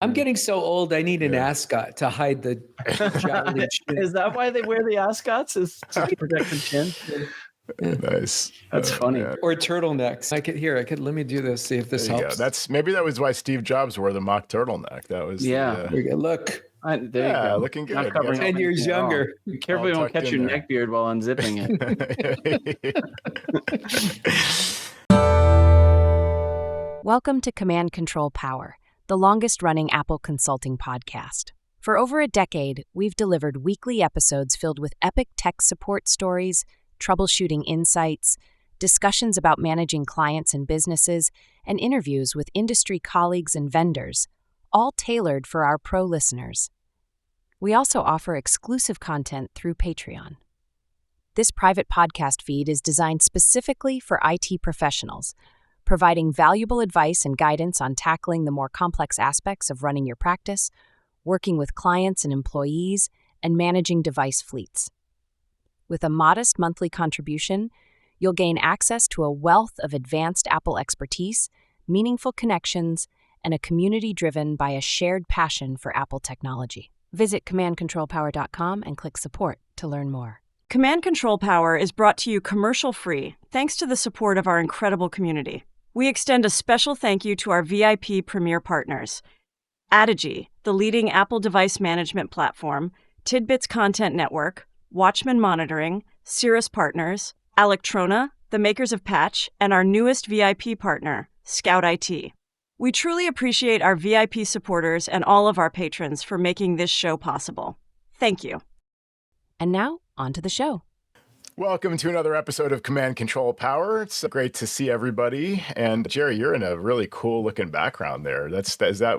I'm getting so old, I need an Yeah. ascot to hide the jowly chin. Is that why they wear the ascots? Is to protect the chin? Yeah. Nice. That's funny. man. Or turtlenecks. Let me do this, see if this There you go. helps. Maybe that was why Steve Jobs wore the mock turtleneck. That was Yeah. There you go. Look, There you Yeah, go. looking good. Not You covering guys- 10 years anything at all. younger. Be careful you don't tucked catch in your there. neck beard while unzipping it. Welcome to Command Control Power, the longest-running Apple consulting podcast. For over a decade, we've delivered weekly episodes filled with epic tech support stories, troubleshooting insights, discussions about managing clients and businesses, and interviews with industry colleagues and vendors, all tailored for our pro listeners. We also offer exclusive content through Patreon. This private podcast feed is designed specifically for IT professionals, providing valuable advice and guidance on tackling the more complex aspects of running your practice, working with clients and employees, and managing device fleets. With a modest monthly contribution, you'll gain access to a wealth of advanced Apple expertise, meaningful connections, and a community driven by a shared passion for Apple technology. Visit commandcontrolpower.com and click support to learn more. Command Control Power is brought to you commercial-free thanks to the support of our incredible community. We extend a special thank you to our VIP Premier partners, Adigy, the leading Apple device management platform, Tidbits Content Network, Watchman Monitoring, Cirrus Partners, Electrona, the makers of Patch, and our newest VIP partner, Scout IT. We truly appreciate our VIP supporters and all of our patrons for making this show possible. Thank you. And now, on to the show. Welcome to another episode of Command Control Power. It's great to see everybody. And Jerry, you're in a really cool looking background there.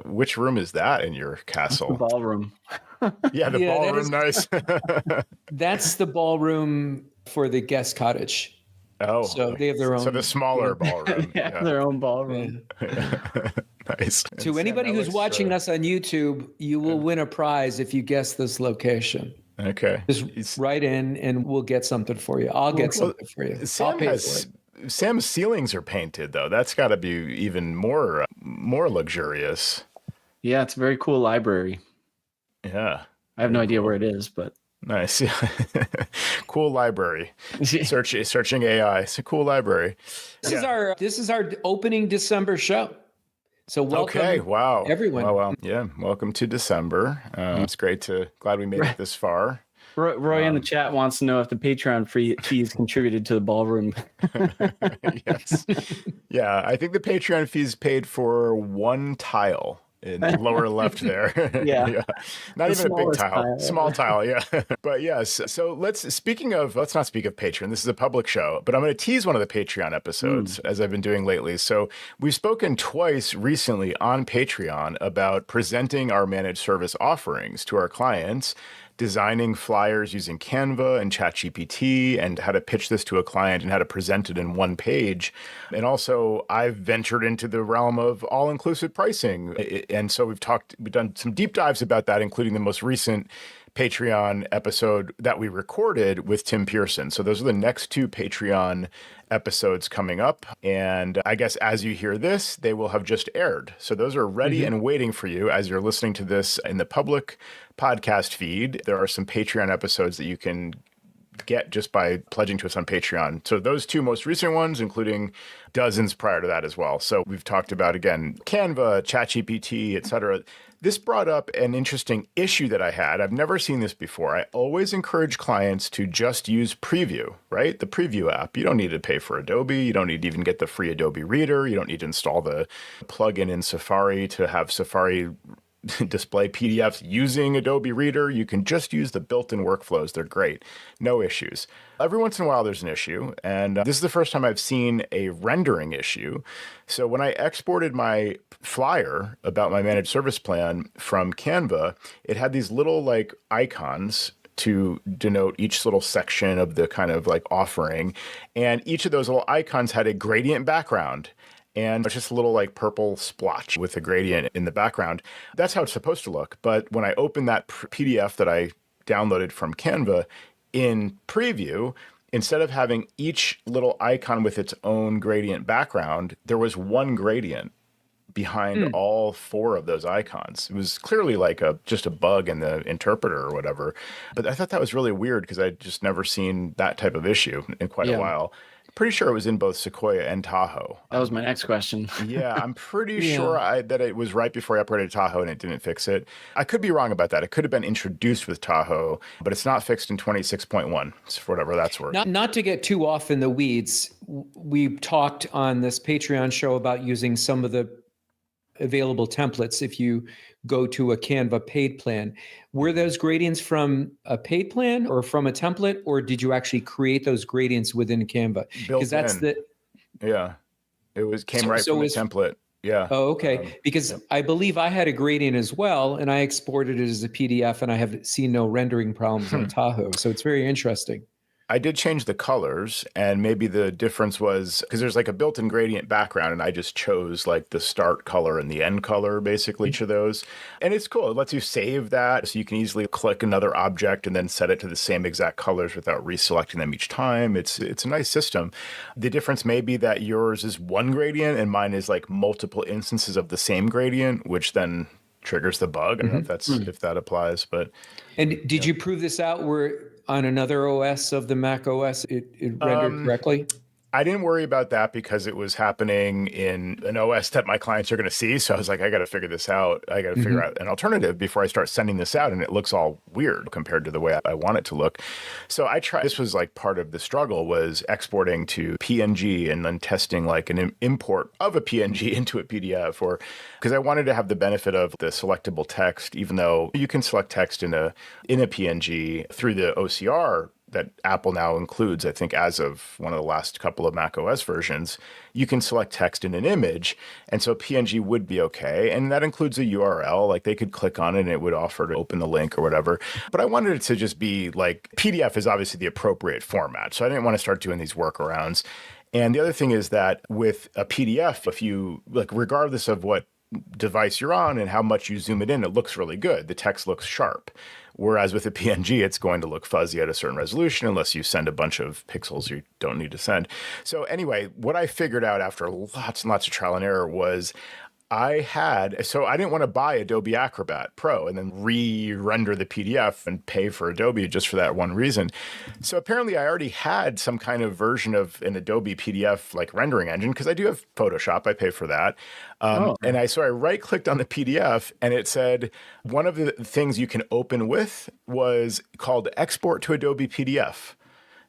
Which room is that in your The castle? ballroom. Yeah, the Yeah, ballroom, nice. that's the ballroom for the guest cottage. Oh, So they have their So own- the smaller ballroom. Yeah, Yeah. their own ballroom. Nice. To anybody who's watching us on YouTube, you will win a prize if you guess this location. Okay. Just write in and we'll get something for you. I'll get something for you. I'll pay for it. Sam's ceilings are painted though. That's got to be even more luxurious. Yeah, it's a very cool library. Yeah. I have no idea where it is, but Nice. Cool library. Searching AI. It's a cool library. This is our opening December show. So welcome. Okay. Wow. everyone. Wow. Yeah. Welcome to December. It's glad we made it this far. Roy in the chat wants to know if the Patreon fees contributed to the ballroom. Yes. Yeah. I think the Patreon fees paid for one tile in the lower left there. Yeah. Not The even a big smallest tile. tile. Small tile, yeah. But yes, so let's not speak of Patreon. This is a public show, but I'm going to tease one of the Patreon episodes as I've been doing lately. So we've spoken twice recently on Patreon about presenting our managed service offerings to our clients, designing flyers using Canva and ChatGPT, and how to pitch this to a client and how to present it in one page. And also, I've ventured into the realm of all-inclusive pricing. And so we've done some deep dives about that, including the most recent Patreon episode that we recorded with Tim Pearson. So those are the next two Patreon episodes coming up. And I guess as you hear this, they will have just aired. So those are ready and waiting for you as you're listening to this in the public podcast feed. There are some Patreon episodes that you can get just by pledging to us on Patreon. So those two most recent ones, including dozens prior to that as well. So we've talked about, again, Canva, ChatGPT, et cetera. This brought up an interesting issue that I had. I've never seen this before. I always encourage clients to just use Preview, right? The Preview app. You don't need to pay for Adobe. You don't need to even get the free Adobe Reader. You don't need to install the plugin in Safari to have Safari display PDFs using Adobe Reader. You can just use the built-in workflows. They're great. No issues. Every once in a while, there's an issue. And this is the first time I've seen a rendering issue. So when I exported my flyer about my managed service plan from Canva, it had these little like icons to denote each little section of the kind of like offering. And each of those little icons had a gradient background. And it's just a little like purple splotch with a gradient in the background. That's how it's supposed to look. But when I opened that PDF that I downloaded from Canva in Preview, instead of having each little icon with its own gradient background, there was one gradient behind all 4 of those icons. It was clearly like just a bug in the interpreter or whatever. But I thought that was really weird because I'd just never seen that type of issue in quite a while. Pretty sure it was in both Sequoia and Tahoe. That was my next question. Yeah, I'm pretty sure that it was right before I upgraded to Tahoe and it didn't fix it. I could be wrong about that. It could have been introduced with Tahoe, but it's not fixed in 26.1, for whatever that's worth. Not to get too off in the weeds, we talked on this Patreon show about using some of the available templates if you go to a Canva paid plan. Were those gradients from a paid plan or from a template, or did you actually create those gradients within Canva? Because that's Yeah, it came right from the template. Yeah. Oh, okay. Because I believe I had a gradient as well, and I exported it as a PDF, and I have seen no rendering problems on Tahoe. So it's very interesting. I did change the colors, and maybe the difference was because there's like a built-in gradient background, and I just chose like the start color and the end color, basically, each of those. And it's cool. It lets you save that, so you can easily click another object and then set it to the same exact colors without reselecting them each time. It's a nice system. The difference may be that yours is one gradient and mine is like multiple instances of the same gradient, which then triggers the bug. I don't know if that applies, but. And did you prove this out where on another OS of the Mac OS, it rendered correctly? I didn't worry about that because it was happening in an OS that my clients are going to see. So I was like, I got to figure this out. I got to figure out an alternative before I start sending this out. And it looks all weird compared to the way I want it to look. So I tried, this was like part of the struggle was exporting to PNG and then testing like an import of a PNG into a PDF, or because I wanted to have the benefit of the selectable text, even though you can select text in a PNG through the OCR that Apple now includes, I think, as of one of the last couple of Mac OS versions, you can select text in an image. And so PNG would be okay. And that includes a URL. Like they could click on it and it would offer to open the link or whatever. But I wanted it to just be like, PDF is obviously the appropriate format. So I didn't want to start doing these workarounds. And the other thing is that with a PDF, if you, like, regardless of what device you're on and how much you zoom it in, it looks really good. The text looks sharp. Whereas with a PNG, it's going to look fuzzy at a certain resolution unless you send a bunch of pixels you don't need to send. So anyway, what I figured out after lots and lots of trial and error was I didn't want to buy Adobe Acrobat Pro and then re-render the PDF and pay for Adobe just for that one reason. So apparently I already had some kind of version of an Adobe PDF like rendering engine because I do have Photoshop. I pay for that. And I right-clicked on the PDF and it said one of the things you can open with was called Export to Adobe PDF.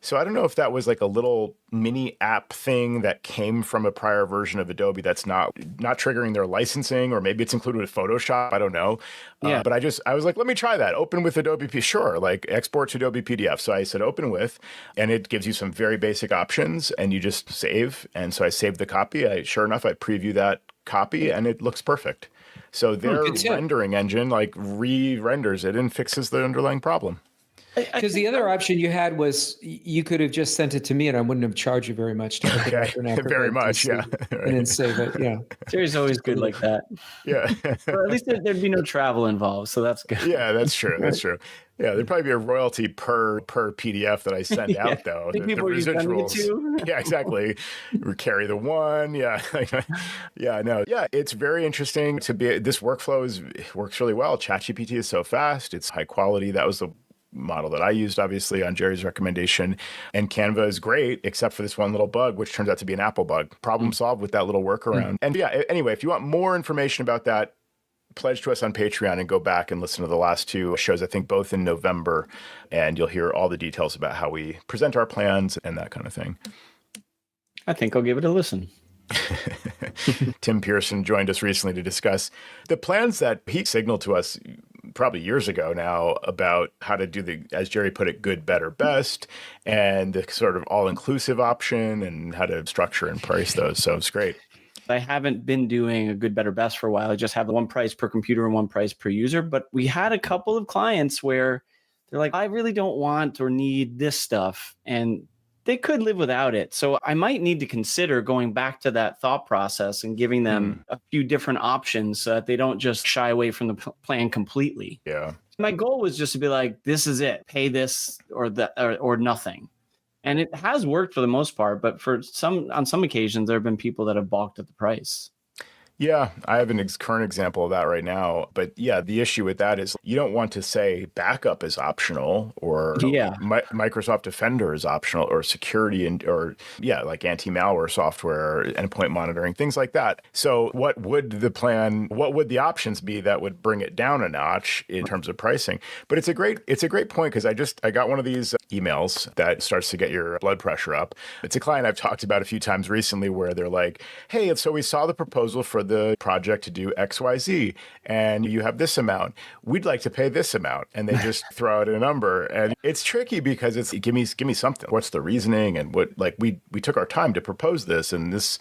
So I don't know if that was like a little mini app thing that came from a prior version of Adobe that's not triggering their licensing, or maybe it's included with Photoshop. I don't know. But I was like, let me try that. Open with Adobe sure, like export to Adobe PDF. So I said open with, and it gives you some very basic options and you just save. And so I saved the copy. Sure enough, I preview that copy and it looks perfect. So their rendering engine like re-renders it and fixes the underlying problem. Because the other option you had was you could have just sent it to me and I wouldn't have charged you very much. Very much, yeah. And then save it, yeah. Jerry's always good like that. Yeah. Or at least there'd be no travel involved, so that's good. Yeah, that's true. That's true. Yeah, there'd probably be a royalty per PDF that I send out, though. The residuals. Yeah, exactly. We carry the one. Yeah. Yeah, it's very interesting to be. This workflow works really well. ChatGPT is so fast. It's high quality. That was the model that I used, obviously, on Jerry's recommendation. And Canva is great, except for this one little bug, which turns out to be an Apple bug. Problem solved with that little workaround. And yeah, anyway, if you want more information about that, pledge to us on Patreon and go back and listen to the last 2 shows, I think both in November, and you'll hear all the details about how we present our plans and that kind of thing. I think I'll give it a listen. Tim Pearson joined us recently to discuss the plans that he signaled to us probably years ago now about how to do the, as Jerry put it, good, better, best, and the sort of all-inclusive option and how to structure and price those. So it's great. I haven't been doing a good, better, best for a while. I just have one price per computer and one price per user. But we had a couple of clients where they're like, I really don't want or need this stuff. And they could live without it. So I might need to consider going back to that thought process and giving them a few different options so that they don't just shy away from the plan completely. Yeah. My goal was just to be like, this is it. Pay this or that or nothing. And it has worked for the most part, but on some occasions, there have been people that have balked at the price. Yeah, I have an current example of that right now. But yeah, the issue with that is you don't want to say backup is optional or Yeah. Microsoft Defender is optional or security or like anti-malware software, endpoint monitoring, things like that. So what would the options be that would bring it down a notch in terms of pricing? But it's a great point because I got one of these emails that starts to get your blood pressure up. It's a client I've talked about a few times recently where they're like, hey, so we saw the proposal for the project to do XYZ, and you have this amount. We'd like to pay this amount. And they just throw out a number. And it's tricky because it's give me something. What's the reasoning? And what, like, we took our time to propose this, and this.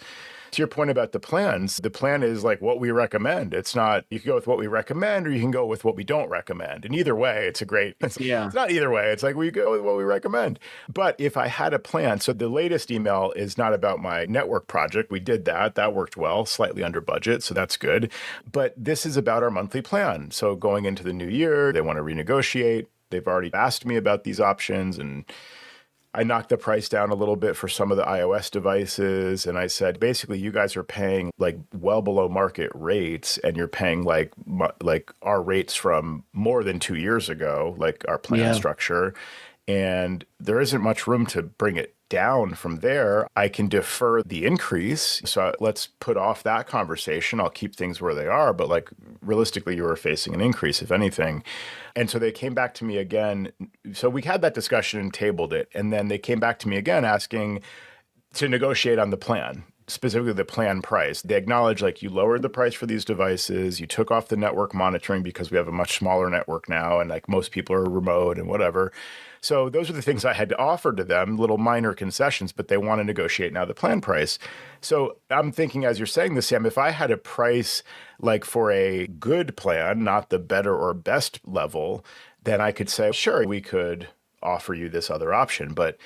To your point about the plans, the plan is like what we recommend. It's not, you can go with what we recommend or you can go with what we don't recommend. And either way, it's not either way. It's like we go with what we recommend. But if I had a plan, so the latest email is not about my network project. We did that. That worked well, slightly under budget. So that's good. But this is about our monthly plan. So going into the new year, they want to renegotiate. They've already asked me about these options, and I knocked the price down a little bit for some of the iOS devices. And I said, basically, you guys are paying like well below market rates, and you're paying like our rates from more than 2 years ago, like our plan structure. And there isn't much room to bring it down from there. I can defer the increase. So let's put off that conversation. I'll keep things where they are. But like realistically, you were facing an increase, if anything. And so they came back to me again. So we had that discussion and tabled it. And then they came back to me again asking to negotiate on the plan, specifically the plan price. They acknowledge like you lowered the price for these devices. You took off the network monitoring because we have a much smaller network now. And like most people are remote and whatever. So those are the things I had to offer to them, little minor concessions, but they want to negotiate now the plan price. So I'm thinking, as you're saying this, Sam, if I had a price like for a good plan, not the better or best level, then I could say, sure, we could offer you this other option. But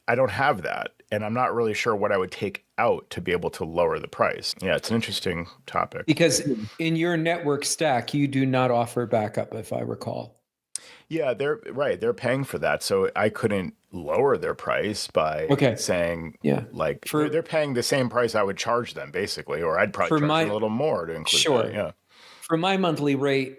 I don't have that. And I'm not really sure what I would take out to be able to lower the price. Yeah, it's an interesting topic. Because in your network stack, you do not offer backup, if I recall. Yeah, they're right. They're paying for that. So I couldn't lower their price by saying, like, they're paying the same price I would charge them, basically, or I'd probably charge them a little more to include that. Yeah. For my monthly rate,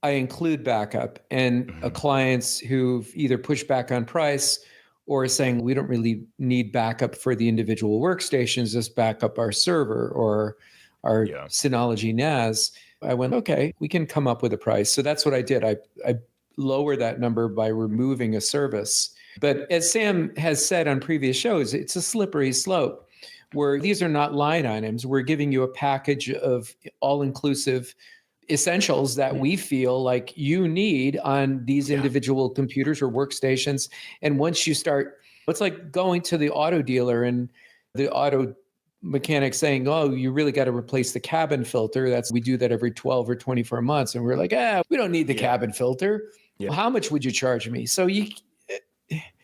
I include backup, and clients who've either pushed back on price or saying we don't really need backup for the individual workstations, just back up our server or our Synology NAS. I went, okay, we can come up with a price. So that's what I did. I lower that number by removing a service. But as Sam has said on previous shows, it's a slippery slope where these are not line items. We're giving you a package of all-inclusive essentials that we feel like you need on these individual computers or workstations. And once you start, it's like going to the auto dealer and the auto mechanic saying, oh, you really got to replace the cabin filter. We do that every 12 or 24 months. And we're like, we don't need the cabin filter. Yeah. Well, how much would you charge me? So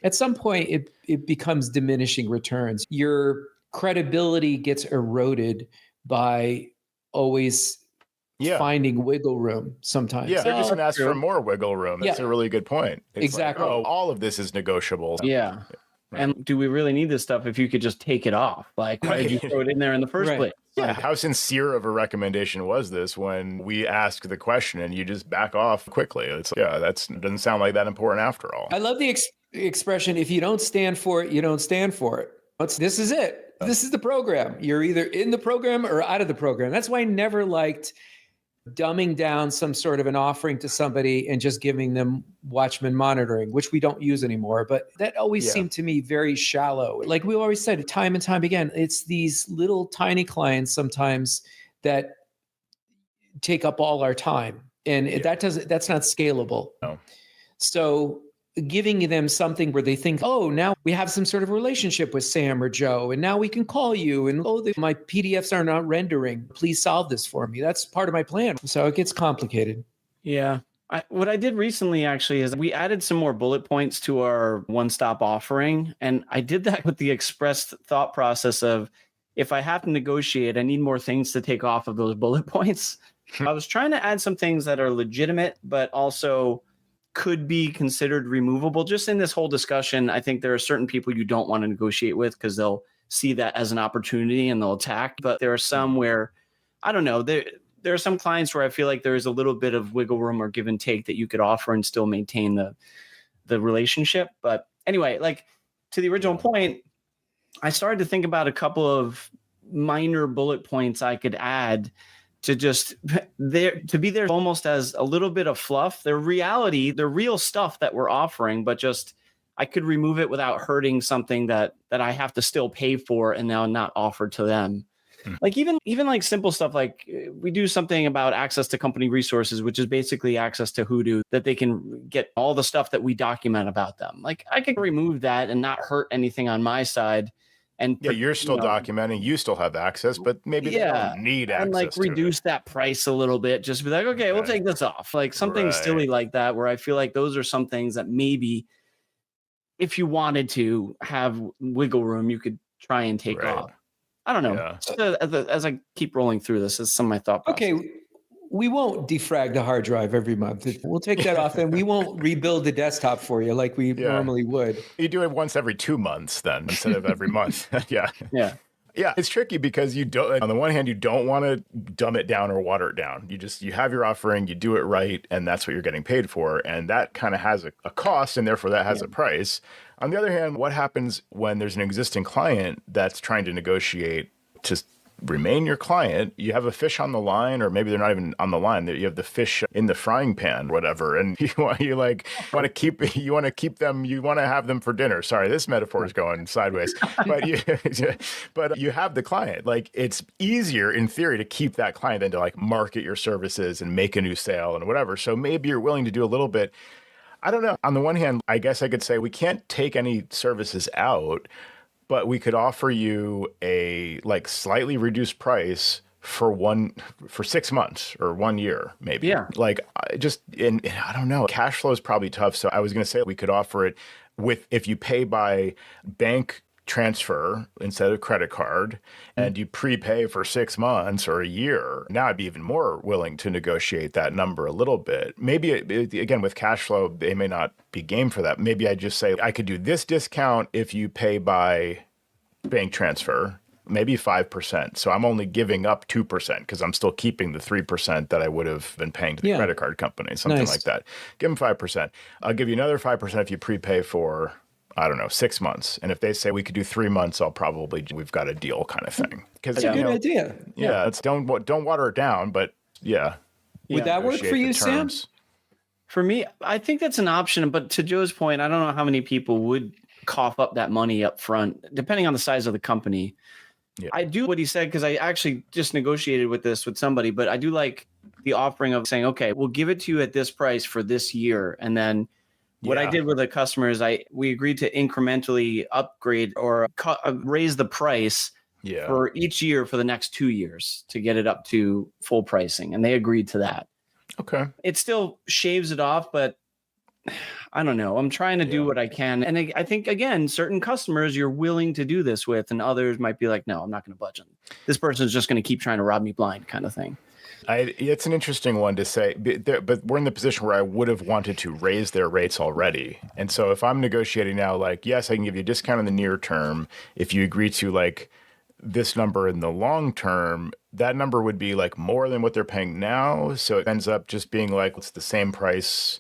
at some point it becomes diminishing returns. Your credibility gets eroded by always finding wiggle room sometimes. Yeah, they're just going to ask for more wiggle room. That's a really good point. It's exactly. Like, all of this is negotiable. Yeah. Right. And do we really need this stuff if you could just take it off? Like, why did you throw it in there in the first place? Yeah. How sincere of a recommendation was this when we ask the question and you just back off quickly? It's that doesn't sound like that important after all. I love the expression, if you don't stand for it, you don't stand for it. This is it. This is the program. You're either in the program or out of the program. That's why I never liked dumbing down some sort of an offering to somebody and just giving them Watchman monitoring, which we don't use anymore. But that always seemed to me very shallow. Like we always said, time and time again, it's these little tiny clients sometimes that take up all our time. And that's not scalable. No. So giving them something where they think, oh, now we have some sort of relationship with Sam or Joe, and now we can call you, and my PDFs are not rendering. Please solve this for me. That's part of my plan. So it gets complicated. Yeah. What I did recently actually is we added some more bullet points to our one-stop offering. And I did that with the expressed thought process of, if I have to negotiate, I need more things to take off of those bullet points. I was trying to add some things that are legitimate, but also could be considered removable. Just in this whole discussion, I think there are certain people you don't want to negotiate with because they'll see that as an opportunity and they'll attack. But there are some where I don't know. There are some clients where I feel like there is a little bit of wiggle room or give and take that you could offer and still maintain the relationship. But anyway, like to the original point, I started to think about a couple of minor bullet points I could add to just be there almost as a little bit of fluff. The reality, the real stuff that we're offering, but just I could remove it without hurting something that I have to still pay for and now not offer to them. Like even like simple stuff like we do something about access to company resources, which is basically access to Hoodoo that they can get all the stuff that we document about them. Like I could remove that and not hurt anything on my side. And yeah, you're still documenting, you still have access, but maybe they don't need access. And like reduce that price a little bit, just be like, okay, we'll take this off. Like something silly like that, where I feel like those are some things that maybe if you wanted to have wiggle room, you could try and take off. I don't know. Yeah. Just as I keep rolling through this, is some of my thought process. Okay, we won't defrag the hard drive every month. We'll take that off, and we won't rebuild the desktop for you like we normally would. You do it once every 2 months then instead of every month. Yeah. Yeah, it's tricky because you don't, on the one hand, you don't want to dumb it down or water it down. You have your offering, you do it right, and that's what you're getting paid for. And that kind of has a cost, and therefore that has a price. On the other hand, what happens when there's an existing client that's trying to negotiate to remain your client? You have a fish on the line, or maybe they're not even on the line. You have the fish in the frying pan, whatever, and you want to keep them. You want to have them for dinner. Sorry, this metaphor is going sideways, but you have the client. Like it's easier in theory to keep that client than to like market your services and make a new sale and whatever. So maybe you're willing to do a little bit. I don't know. On the one hand, I guess I could say we can't take any services out, but we could offer you a like slightly reduced price for 6 months or 1 year, maybe. Yeah. Like I don't know. Cash flow is probably tough. So I was going to say we could offer it if you pay by bank transfer instead of credit card and you prepay for 6 months or a year. Now I'd be even more willing to negotiate that number a little bit. Maybe again, with cash flow, they may not be game for that. Maybe I just say I could do this discount if you pay by bank transfer, maybe 5%. So I'm only giving up 2% because I'm still keeping the 3% that I would have been paying to the credit card company, something like that. Give them 5%. I'll give you another 5% if you prepay for, I don't know, 6 months. And if they say we could do 3 months, we've got a deal kind of thing. That's a good idea. Yeah. It's don't water it down, but yeah. Would that work for you, Sam? For me, I think that's an option. But to Joe's point, I don't know how many people would cough up that money up front, depending on the size of the company. Yeah. I do what he said because I actually just negotiated with somebody, but I do like the offering of saying, okay, we'll give it to you at this price for this year. And then what I did with the customer is we agreed to incrementally upgrade or raise the price for each year for the next 2 years to get it up to full pricing. And they agreed to that. Okay. It still shaves it off, but I don't know. I'm trying to do what I can. And I think, again, certain customers you're willing to do this with, and others might be like, no, I'm not going to budge on. This person's just going to keep trying to rob me blind kind of thing. It's an interesting one to say, but we're in the position where I would have wanted to raise their rates already. And so if I'm negotiating now, like, yes, I can give you a discount in the near term. If you agree to like this number in the long term, that number would be like more than what they're paying now. So it ends up just being like, it's the same price.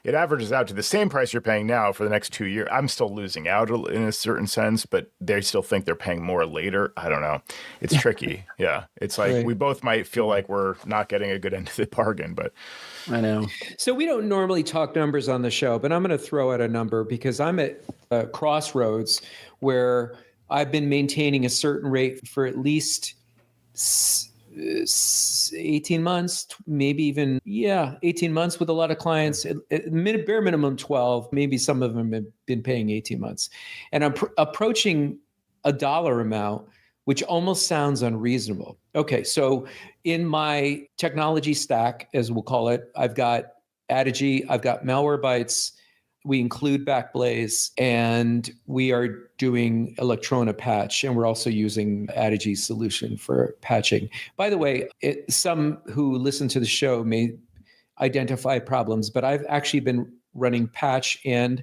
It averages out to the same price you're paying now for the next 2 years. I'm still losing out in a certain sense, but they still think they're paying more later. I don't know. It's tricky. Yeah. It's like we both might feel like we're not getting a good end of the bargain, but I know. So we don't normally talk numbers on the show, but I'm going to throw out a number because I'm at a crossroads where I've been maintaining a certain rate for at least 18 months, maybe even, 18 months with a lot of clients, bare minimum 12, maybe some of them have been paying 18 months. And I'm approaching a dollar amount, which almost sounds unreasonable. Okay, so in my technology stack, as we'll call it, I've got Adigy, I've got Malwarebytes, we include Backblaze, and we are doing Electrona Patch, and we're also using Adigy's solution for patching. By the way, some who listen to the show may identify problems, but I've actually been running Patch and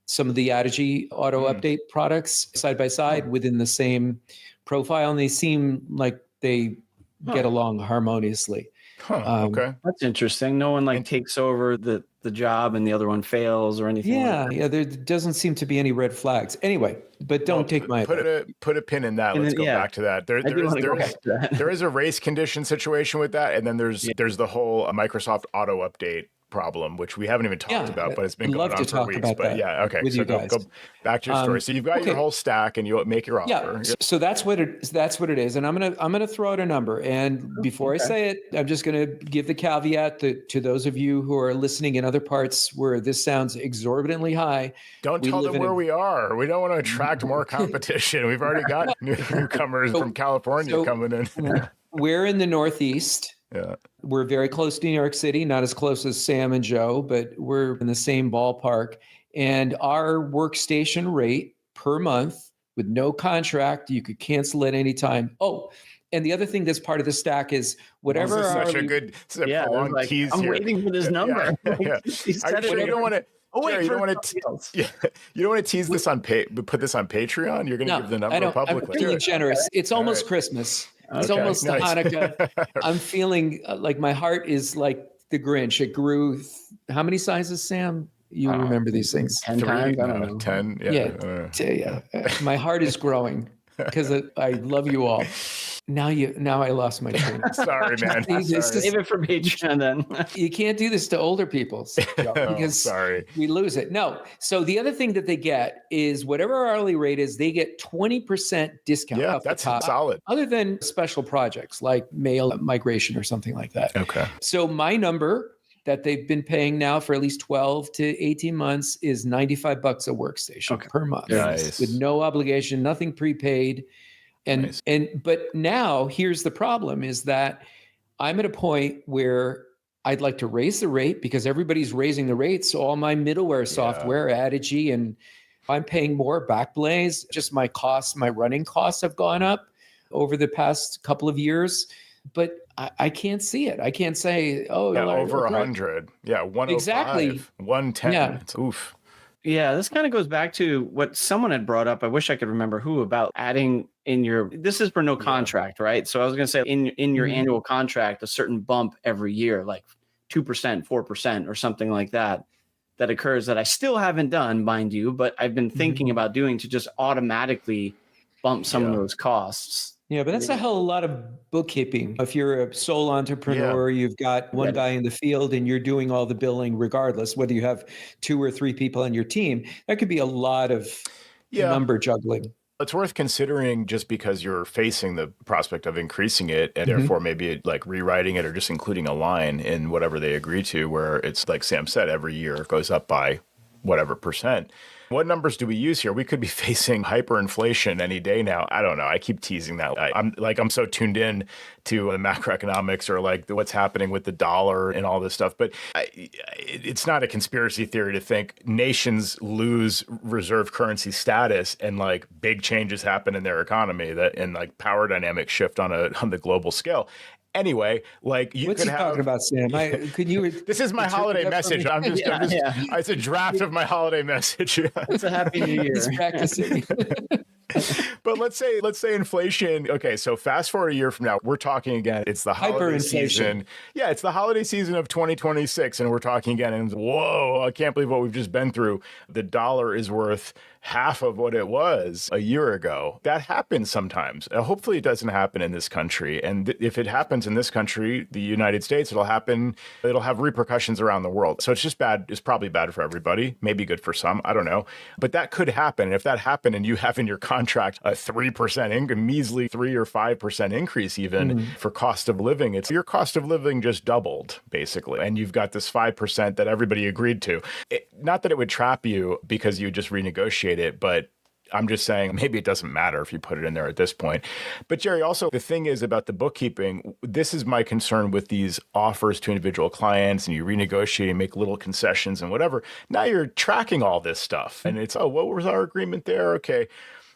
some of the Adigy auto update products side by side within the same profile, and they seem like they get along harmoniously. Okay. That's interesting. No one like And- takes over the job and the other one fails or anything. Yeah, like that. yeah. There doesn't seem to be any red flags. Anyway, but don't take my advice. put a pin in that. And Let's then, go back to that. I do want to go back to that. There is a race condition situation with that, and then there's the whole Microsoft auto update problem, which we haven't even talked about, but it's been going love on to for talk weeks. about But that yeah, okay. with So you go guys. back to your story. So you've got your okay. whole stack, and you make your offer. Yeah, so that's what it is, and I'm gonna throw out a number. And before I say it, I'm just gonna give the caveat to those of you who are listening in other parts where this sounds exorbitantly high. Don't We tell live them in where a- we are. We don't want to attract more competition. We've already got newcomers from California coming in. We're in the Northeast. Yeah. We're very close to New York City, not as close as Sam and Joe, but we're in the same ballpark. And our workstation rate per month with no contract, you could cancel at any time. Oh, and the other thing that's part of the stack is whatever This is such a hourly- good Yeah, prolonged like, tease I'm here. waiting for this number. Yeah. He said Are you it sure you don't want to? Oh wait, Jerry, you for don't want to. something else. Yeah, you don't want to tease this on put this on Patreon. You're going to No, give the I number don't. I'm publicly. feeling generous. It's almost right. Christmas. It's Okay, almost nice. Hanukkah. I'm feeling like my heart is like the Grinch. It grew. How many sizes, Sam? You remember these things? 10 times? I don't know. 10. Yeah. Yeah. I don't know. Yeah. My heart is growing because I love you all. Now I lost my train. Sorry, man. This is- Sorry. Save it for Patreon then. You can't do this to older people Oh, because sorry. we lose it. No. So the other thing that they get is whatever our hourly rate is, they get 20% discount. Yeah, off the that's top, solid. other than special projects like mail migration or something like that. Okay. So my number that they've been paying now for at least 12 to 18 months is $95 a workstation per month Nice. with no obligation, nothing prepaid. And Nice. but now here's the problem is that I'm at a point where I'd like to raise the rate because everybody's raising the rates. So all my middleware software, Adigy, and I'm paying more. Backblaze, just my costs, my running costs have gone up over the past couple of years. But I can't see it. I can't say, oh, Yeah, Larry, over right. 100. Yeah, 105. Exactly. 110. Yeah. It's oof. Yeah, this kind of goes back to what someone had brought up. I wish I could remember who about adding in your. This is for no contract, right? So I was going to say in your annual contract, a certain bump every year, like 2%, 4%, or something like that, that occurs that I still haven't done, mind you, but I've been thinking about doing to just automatically bump some of those costs. Yeah, but that's a hell of a lot of bookkeeping. If you're a sole entrepreneur, you've got one guy in the field and you're doing all the billing regardless, whether you have 2 or 3 people on your team, that could be a lot of number juggling. It's worth considering just because you're facing the prospect of increasing it and therefore maybe like rewriting it or just including a line in whatever they agree to where it's like Sam said, every year it goes up by whatever percent. What numbers do we use here? We could be facing hyperinflation any day now. I don't know. I keep teasing that. I'm so tuned in to the macroeconomics or like what's happening with the dollar and all this stuff. But it's not a conspiracy theory to think nations lose reserve currency status and like big changes happen in their economy and like power dynamics shift on the global scale. Anyway, like you What's could he have. talking about, Sam? Could you? This is my holiday message. I'm just. It's a draft of my holiday message. It's a happy new year. He's practicing. But let's say inflation. Okay, so fast forward a year from now, we're talking again. It's the holiday season. Yeah, it's the holiday season of 2026, and we're talking again. And whoa, I can't believe what we've just been through. The dollar is worth half of what it was a year ago. That happens sometimes. Hopefully it doesn't happen in this country. And if it happens in this country, the United States, it'll have repercussions around the world. So it's just bad. It's probably bad for everybody, maybe good for some. I don't know. But that could happen. And if that happened and you have in your contract a 3% measly 3 or 5% increase even for cost of living, it's your cost of living just doubled basically. And you've got this 5% that everybody agreed to. Not that it would trap you because you just renegotiate it, but I'm just saying maybe it doesn't matter if you put it in there at this point. But Jerry, also the thing is about the bookkeeping, this is my concern with these offers to individual clients and you renegotiate and make little concessions and whatever. Now you're tracking all this stuff and it's, what was our agreement there? Okay.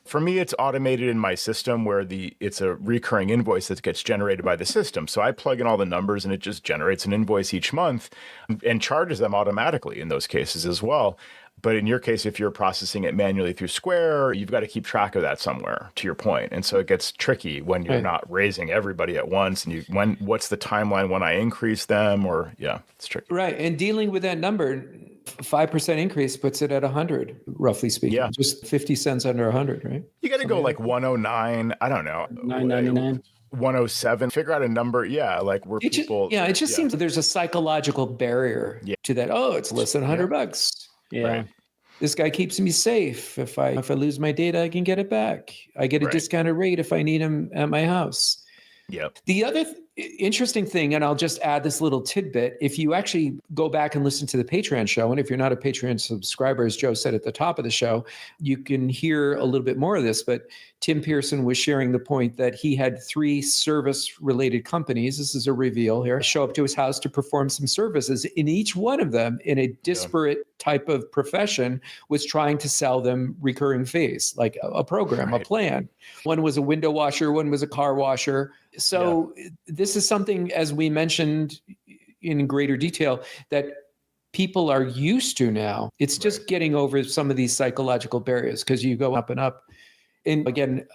For me, it's automated in my system where it's a recurring invoice that gets generated by the system. So I plug in all the numbers and it just generates an invoice each month and charges them automatically in those cases as well. But in your case, if you're processing it manually through Square, you've got to keep track of that somewhere, to your point. And so it gets tricky when you're not raising everybody at once. And what's the timeline when I increase them? Or it's tricky. Right. And dealing with that number, 5% increase puts it at 100, roughly speaking. Yeah. Just 50 cents under 100, right? You got to go like 109. I don't know. 9.99. 107. Figure out a number. Yeah. Like where people. It just seems that there's a psychological barrier to that. Oh, it's less than $100. Yeah. Right. This guy keeps me safe. If I lose my data, I can get it back. I get a discounted rate if I need him at my house. Yep. The other interesting thing, and I'll just add this little tidbit, if you actually go back and listen to the Patreon show, and if you're not a Patreon subscriber, as Joe said at the top of the show, you can hear a little bit more of this, but Tim Pearson was sharing the point that he had 3 service-related companies, this is a reveal here, show up to his house to perform some services. In each one of them, in a disparate type of profession, was trying to sell them recurring fees, like a program, a plan. One was a window washer, one was a car washer. So this is something, as we mentioned in greater detail, that people are used to now. It's just getting over some of these psychological barriers because you go up and up. And again,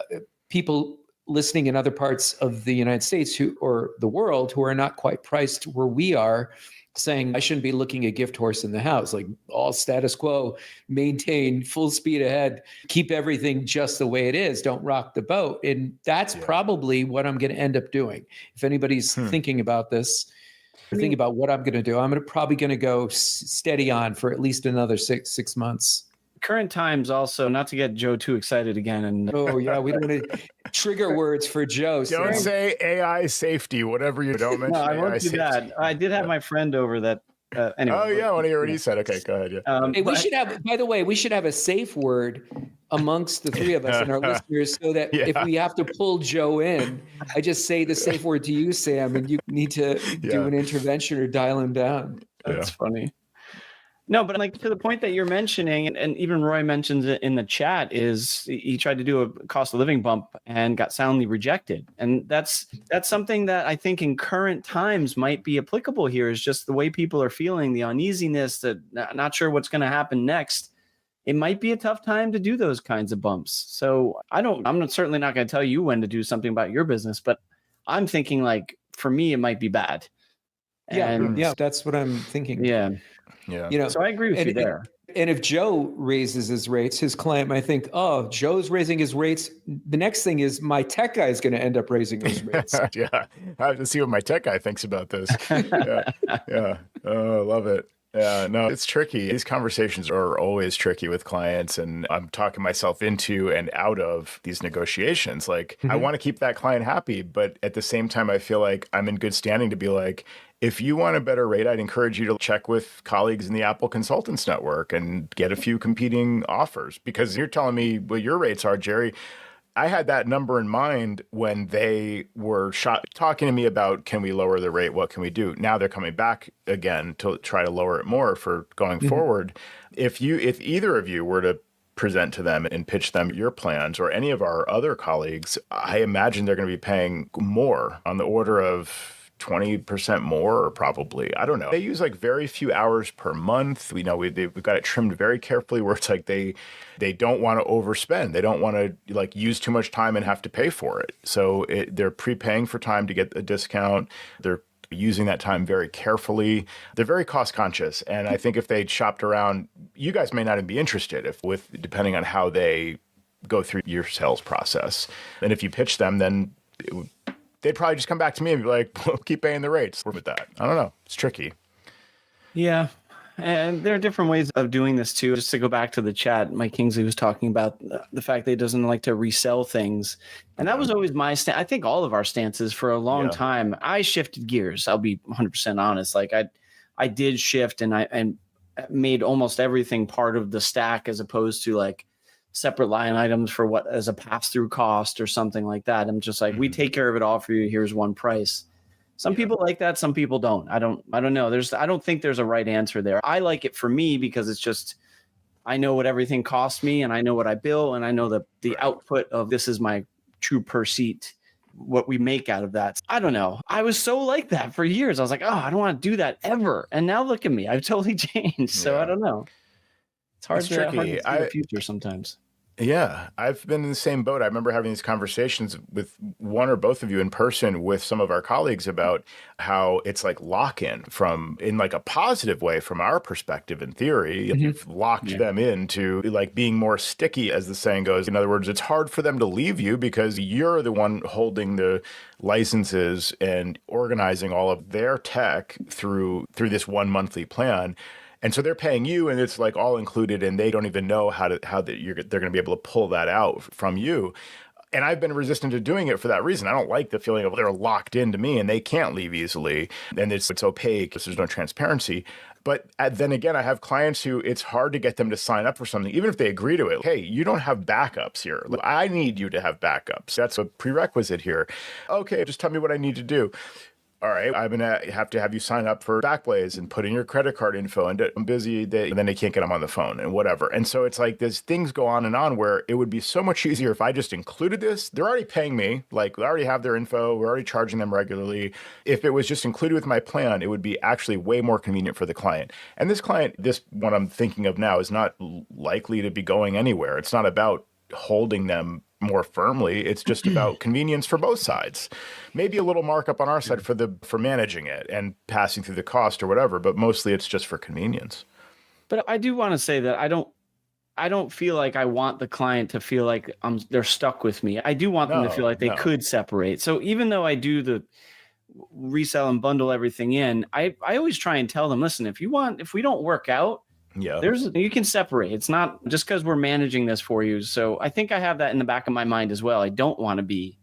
people listening in other parts of the United States or the world who are not quite priced where we are, saying I shouldn't be looking a gift horse in the house, like all status quo, maintain full speed ahead, keep everything just the way it is, don't rock the boat. And that's probably what I'm going to end up doing. If anybody's thinking about this, or thinking about what I'm going to do, I'm probably going to go steady on for at least another six months. Current times also, not to get Joe too excited again. And we don't want to trigger words for Joe. Don't say AI safety, whatever you don't mention. No, I won't AI do safety. that. I did have my friend over that. Anyway. Oh yeah, I want to hear what he said. Okay, go ahead. Yeah. Hey, we should have, by the way, we should have a safe word amongst the 3 of us and our listeners so that if we have to pull Joe in, I just say the safe word to you, Sam, and you need to do an intervention or dial him down. That's funny. No, but like to the point that you're mentioning, and even Roy mentions it in the chat, is he tried to do a cost of living bump and got soundly rejected. And that's something that I think in current times might be applicable here, is just the way people are feeling, the uneasiness, that not sure what's going to happen next. It might be a tough time to do those kinds of bumps. So I'm certainly not going to tell you when to do something about your business, but I'm thinking like for me, it might be bad. Yeah, that's what I'm thinking. Yeah. Yeah. So I agree with you there. And if Joe raises his rates, his client might think, oh, Joe's raising his rates. The next thing is my tech guy is going to end up raising his rates. Yeah. I have to see what my tech guy thinks about this. Yeah. Oh, I love it. Yeah, no, it's tricky. These conversations are always tricky with clients, and I'm talking myself into and out of these negotiations. Like, I want to keep that client happy, but at the same time, I feel like I'm in good standing to be like, if you want a better rate, I'd encourage you to check with colleagues in the Apple Consultants Network and get a few competing offers, because you're telling me what your rates are, Jerry. I had that number in mind when they were talking to me about, can we lower the rate? What can we do? Now they're coming back again to try to lower it more for going forward. If either of you were to present to them and pitch them your plans, or any of our other colleagues, I imagine they're going to be paying more, on the order of 20% more, or probably, I don't know. They use like very few hours per month. We know we've got it trimmed very carefully, where it's like they don't want to overspend. They don't want to like use too much time and have to pay for it. So they're prepaying for time to get a discount. They're using that time very carefully. They're very cost conscious. And I think if they'd shopped around, you guys may not even be interested depending on how they go through your sales process. And if you pitch them, then they'd probably just come back to me and be like, well, keep paying the rates. We're with that. I don't know. It's tricky. Yeah. And there are different ways of doing this too. Just to go back to the chat, Mike Kingsley was talking about the fact that he doesn't like to resell things. And that was always my stance. I think all of our stances for a long time. I shifted gears. I'll be 100% honest. Like I did shift, and made almost everything part of the stack, as opposed to like separate line items for what as a pass-through cost or something like that. I'm just like, we take care of it all for you. Here's one price. Some people like that. Some people don't. I don't know. I don't think there's a right answer there. I like it for me because it's just I know what everything costs me, and I know what I bill, and I know the output of this is my true per seat, what we make out of that. I don't know. I was so like that for years. I was like, oh, I don't want to do that ever. And now look at me. I've totally changed. So Yeah. I don't know. It's hard, It's to, hard to tricky. see the future sometimes. Yeah, I've been in the same boat. I remember having these conversations with one or both of you in person with some of our colleagues about how it's like lock-in from in like a positive way from our perspective in theory. You've locked them into like being more sticky, as the saying goes. In other words, it's hard for them to leave you because you're the one holding the licenses and organizing all of their tech through this one monthly plan. And so they're paying you, and it's like all included, and they don't even know they're going to be able to pull that out from you. And I've been resistant to doing it for that reason. I don't like the feeling of they're locked into me and they can't leave easily, and it's opaque. There's no transparency. But then again, I have clients who it's hard to get them to sign up for something, even if they agree to it. Hey, you don't have backups here. I need you to have backups. That's a prerequisite here. Okay, just tell me what I need to do. All right, I'm going to have you sign up for Backblaze and put in your credit card info, and I'm busy, and then they can't get them on the phone and whatever. And so it's like there's things go on and on where it would be so much easier if I just included this. They're already paying me, like they already have their info, we're already charging them regularly. If it was just included with my plan, it would be actually way more convenient for the client. And this client, this one I'm thinking of now, is not likely to be going anywhere. It's not about holding them more firmly. It's just about convenience for both sides. Maybe a little markup on our side for managing it and passing through the cost or whatever, but mostly it's just for convenience. But I do want to say that I don't feel like I want the client to feel like they're stuck with me. I do want them to feel like they could separate. So even though I do the resell and bundle everything in, I always try and tell them, listen, if we don't work out, you can separate. It's not just because we're managing this for you. So I think I have that in the back of my mind as well. I don't want to be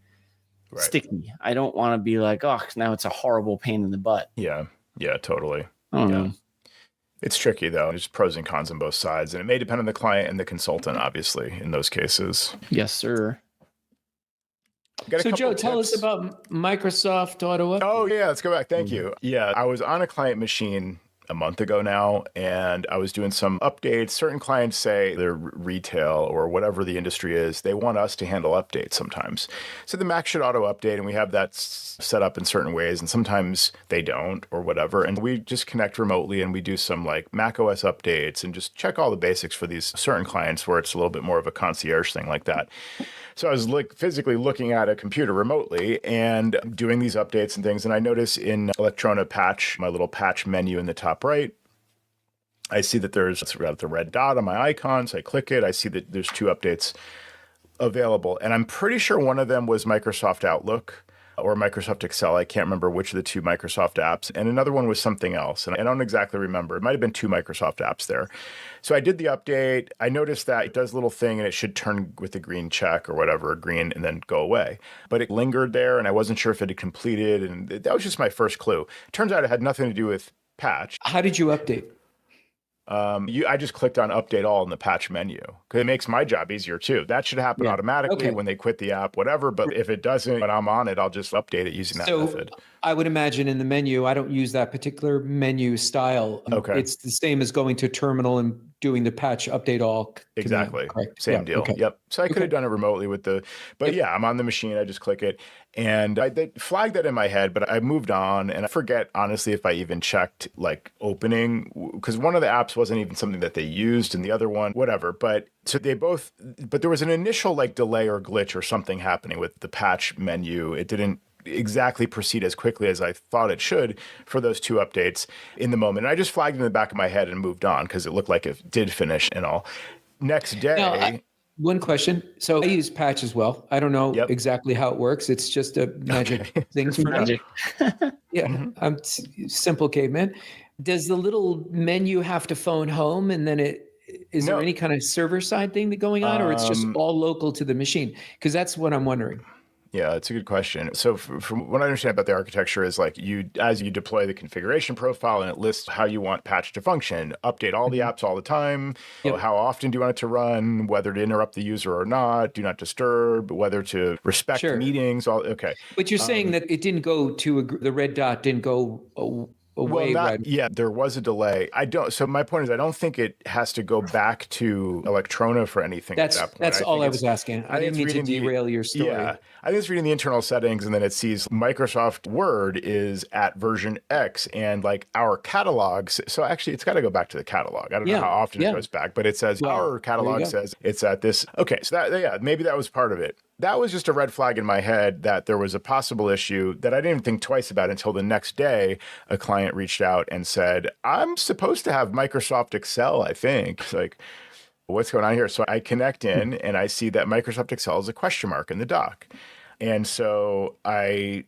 sticky. I don't want to be like, oh, now it's a horrible pain in the butt. Yeah, totally. I don't know. It's tricky though. There's pros and cons on both sides, and it may depend on the client and the consultant, obviously, in those cases. Yes, sir. So Joe, tell us about Microsoft Auto Update. Oh yeah, let's go back. Thank you. Yeah, I was on a client machine a month ago now, and I was doing some updates. Certain clients say they're retail or whatever the industry is, they want us to handle updates sometimes. So the Mac should auto update, and we have that set up in certain ways, and sometimes they don't or whatever. And we just connect remotely and we do some like Mac OS updates and just check all the basics for these certain clients where it's a little bit more of a concierge thing like that. So I was physically looking at a computer remotely and doing these updates and things. And I notice in Electrona Patch, my little patch menu in the top right, I see that it's got the red dot on my icon. So I click it. I see that there's 2 updates available. And I'm pretty sure one of them was Microsoft Outlook or Microsoft Excel. I can't remember which of the 2 Microsoft apps. And another one was something else. And I don't exactly remember. It might have been 2 Microsoft apps there. So I did the update. I noticed that it does a little thing and it should turn with a green check or whatever, green, and then go away. But it lingered there and I wasn't sure if it had completed. And that was just my first clue. Turns out it had nothing to do with patch. How did you update? I just clicked on update all in the patch menu because it makes my job easier too. That should happen automatically when they quit the app, whatever. But if it doesn't, when I'm on it, I'll just update it using that method. I would imagine in the menu, I don't use that particular menu style. Okay. It's the same as going to terminal and doing the patch update all. Exactly. Command, Same deal. Okay. Yep. So I could have done it remotely but yeah, I'm on the machine. I just click it and they flagged that in my head, but I moved on and I forget honestly if I even checked like opening because one of the apps wasn't even something that they used and the other one, whatever. But so but there was an initial like delay or glitch or something happening with the patch menu. It didn't exactly proceed as quickly as I thought it should for those 2 updates in the moment. And I just flagged it in the back of my head and moved on because it looked like it did finish and all. Next day. Now, one question. So I use patch as well. I don't know exactly how it works. It's just a magic thing for me. Yeah, I'm simple caveman. Does the little menu have to phone home and then is there any kind of server side thing going on or it's just all local to the machine? Because that's what I'm wondering. Yeah, it's a good question. So from what I understand about the architecture is like as you deploy the configuration profile and it lists how you want patch to function, update all the apps all the time, how often do you want it to run, whether to interrupt the user or not, do not disturb, whether to respect meetings, all okay. But you're saying that it didn't go to the red dot didn't go away right. Yeah, there was a delay. So my point is, I don't think it has to go back to Electrona for anything at that point. That's all I was asking. I didn't mean to derail your story. Yeah, I think it's reading the internal settings, and then it sees Microsoft Word is at version X, and like our catalogs. So actually, it's got to go back to the catalog. I don't know how often it goes back, but it says our catalog says it's at this. Okay, so maybe that was part of it. That was just a red flag in my head that there was a possible issue that I didn't even think twice about until the next day. A client reached out and said, I'm supposed to have Microsoft Excel, I think. It's like, what's going on here? So I connect in and I see that Microsoft Excel is a question mark in the doc. And so that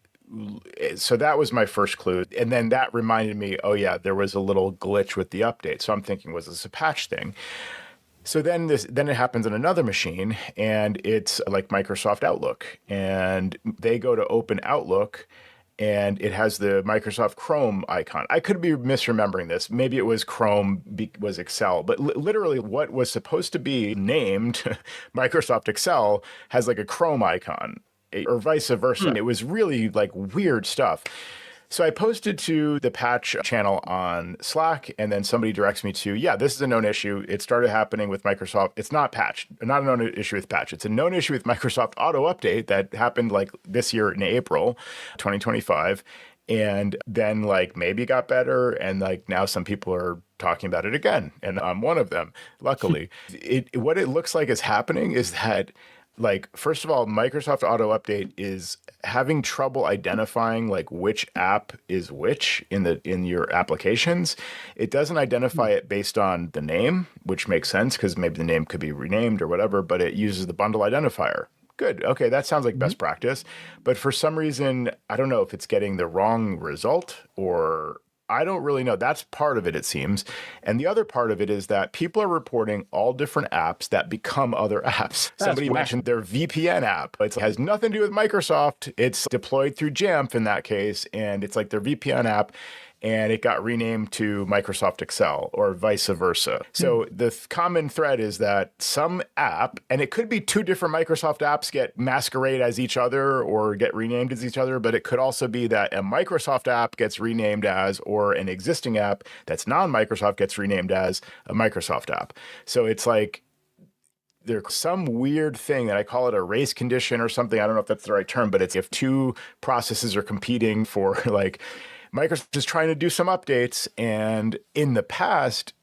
was my first clue. And then that reminded me, oh yeah, there was a little glitch with the update. So I'm thinking, was this a patch thing? So then it happens on another machine, and it's like Microsoft Outlook, and they go to open Outlook, and it has the Microsoft Chrome icon. I could be misremembering this. Maybe it was Chrome was Excel, but literally what was supposed to be named Microsoft Excel has like a Chrome icon, or vice versa. It was really like weird stuff. So I posted to the patch channel on Slack, and then somebody directs me to, this is a known issue. It started happening with Microsoft. It's not patched, not a known issue with patch. It's a known issue with Microsoft Auto Update that happened like this year in April 2025. And then like maybe got better. And like now some people are talking about it again. And I'm one of them, luckily. What it looks like is happening is that, like, first of all, Microsoft Auto Update is having trouble identifying like which app is which in your applications. It doesn't identify it based on the name, which makes sense because maybe the name could be renamed or whatever, but it uses the bundle identifier. Good. Okay, that sounds like best practice. But for some reason, I don't know if it's getting the wrong result or I don't really know. That's part of it, it seems. And the other part of it is that people are reporting all different apps that become other apps. Somebody mentioned their VPN app. It has nothing to do with Microsoft. It's deployed through Jamf in that case. And it's like their VPN app. And it got renamed to Microsoft Excel or vice versa. So the common thread is that some app, and it could be two different Microsoft apps get masquerade as each other or get renamed as each other, but it could also be that a Microsoft app gets renamed as, or an existing app that's non-Microsoft gets renamed as a Microsoft app. So it's like, there's some weird thing that I call it a race condition or something. I don't know if that's the right term, but it's if two processes are competing for like, Microsoft is trying to do some updates, and in the past,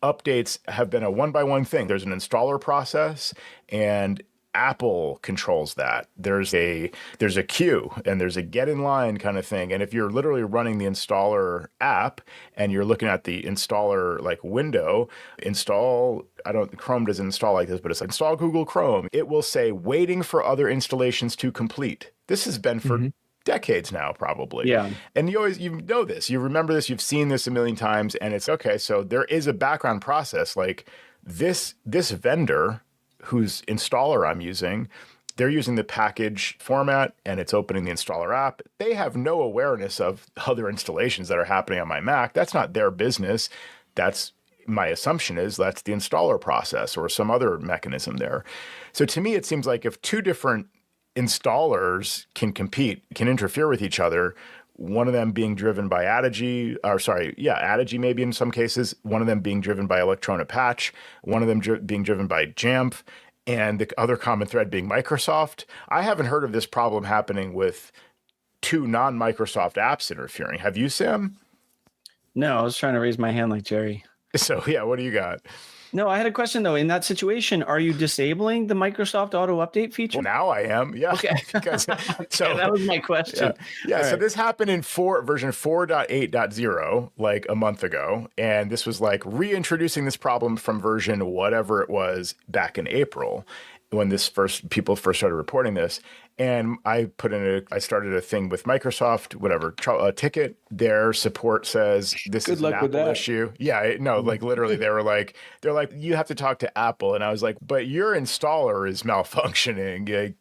updates have been a one-by-one thing. There's an installer process, and Apple controls that. There's a queue, and there's a get in line kind of thing. And if you're literally running the installer app, and you're looking at the installer like window, Chrome doesn't install like this, but it's like install Google Chrome. It will say waiting for other installations to complete. This has been for decades now, probably. Yeah. And you know this, you remember this, you've seen this a million times, and it's okay. So there is a background process. Like this vendor whose installer I'm using, they're using the package format and it's opening the installer app. They have no awareness of other installations that are happening on my Mac. That's not their business. That's my assumption is that's the installer process or some other mechanism there. So to me, it seems like if two different installers can interfere with each other, one of them being driven by Adigy maybe in some cases, one of them being driven by Electrona Patch, one of them being driven by Jamf, and the other common thread being Microsoft. I haven't heard of this problem happening with two non-Microsoft apps interfering. Have you, Sam? No, I was trying to raise my hand like Jerry. So yeah, what do you got? No, I had a question though. In that situation, are you disabling the Microsoft Auto Update feature? Well, now I am. Yeah. Okay. So that was my question. Yeah. So this happened in version 4.8.0, like a month ago, and this was like reintroducing this problem from version whatever it was back in April when people first started reporting this. And I started a thing with Microsoft, whatever, a ticket. Their support says this is an Apple issue. Yeah, no, like literally they're like, you have to talk to Apple. And I was like, but your installer is malfunctioning.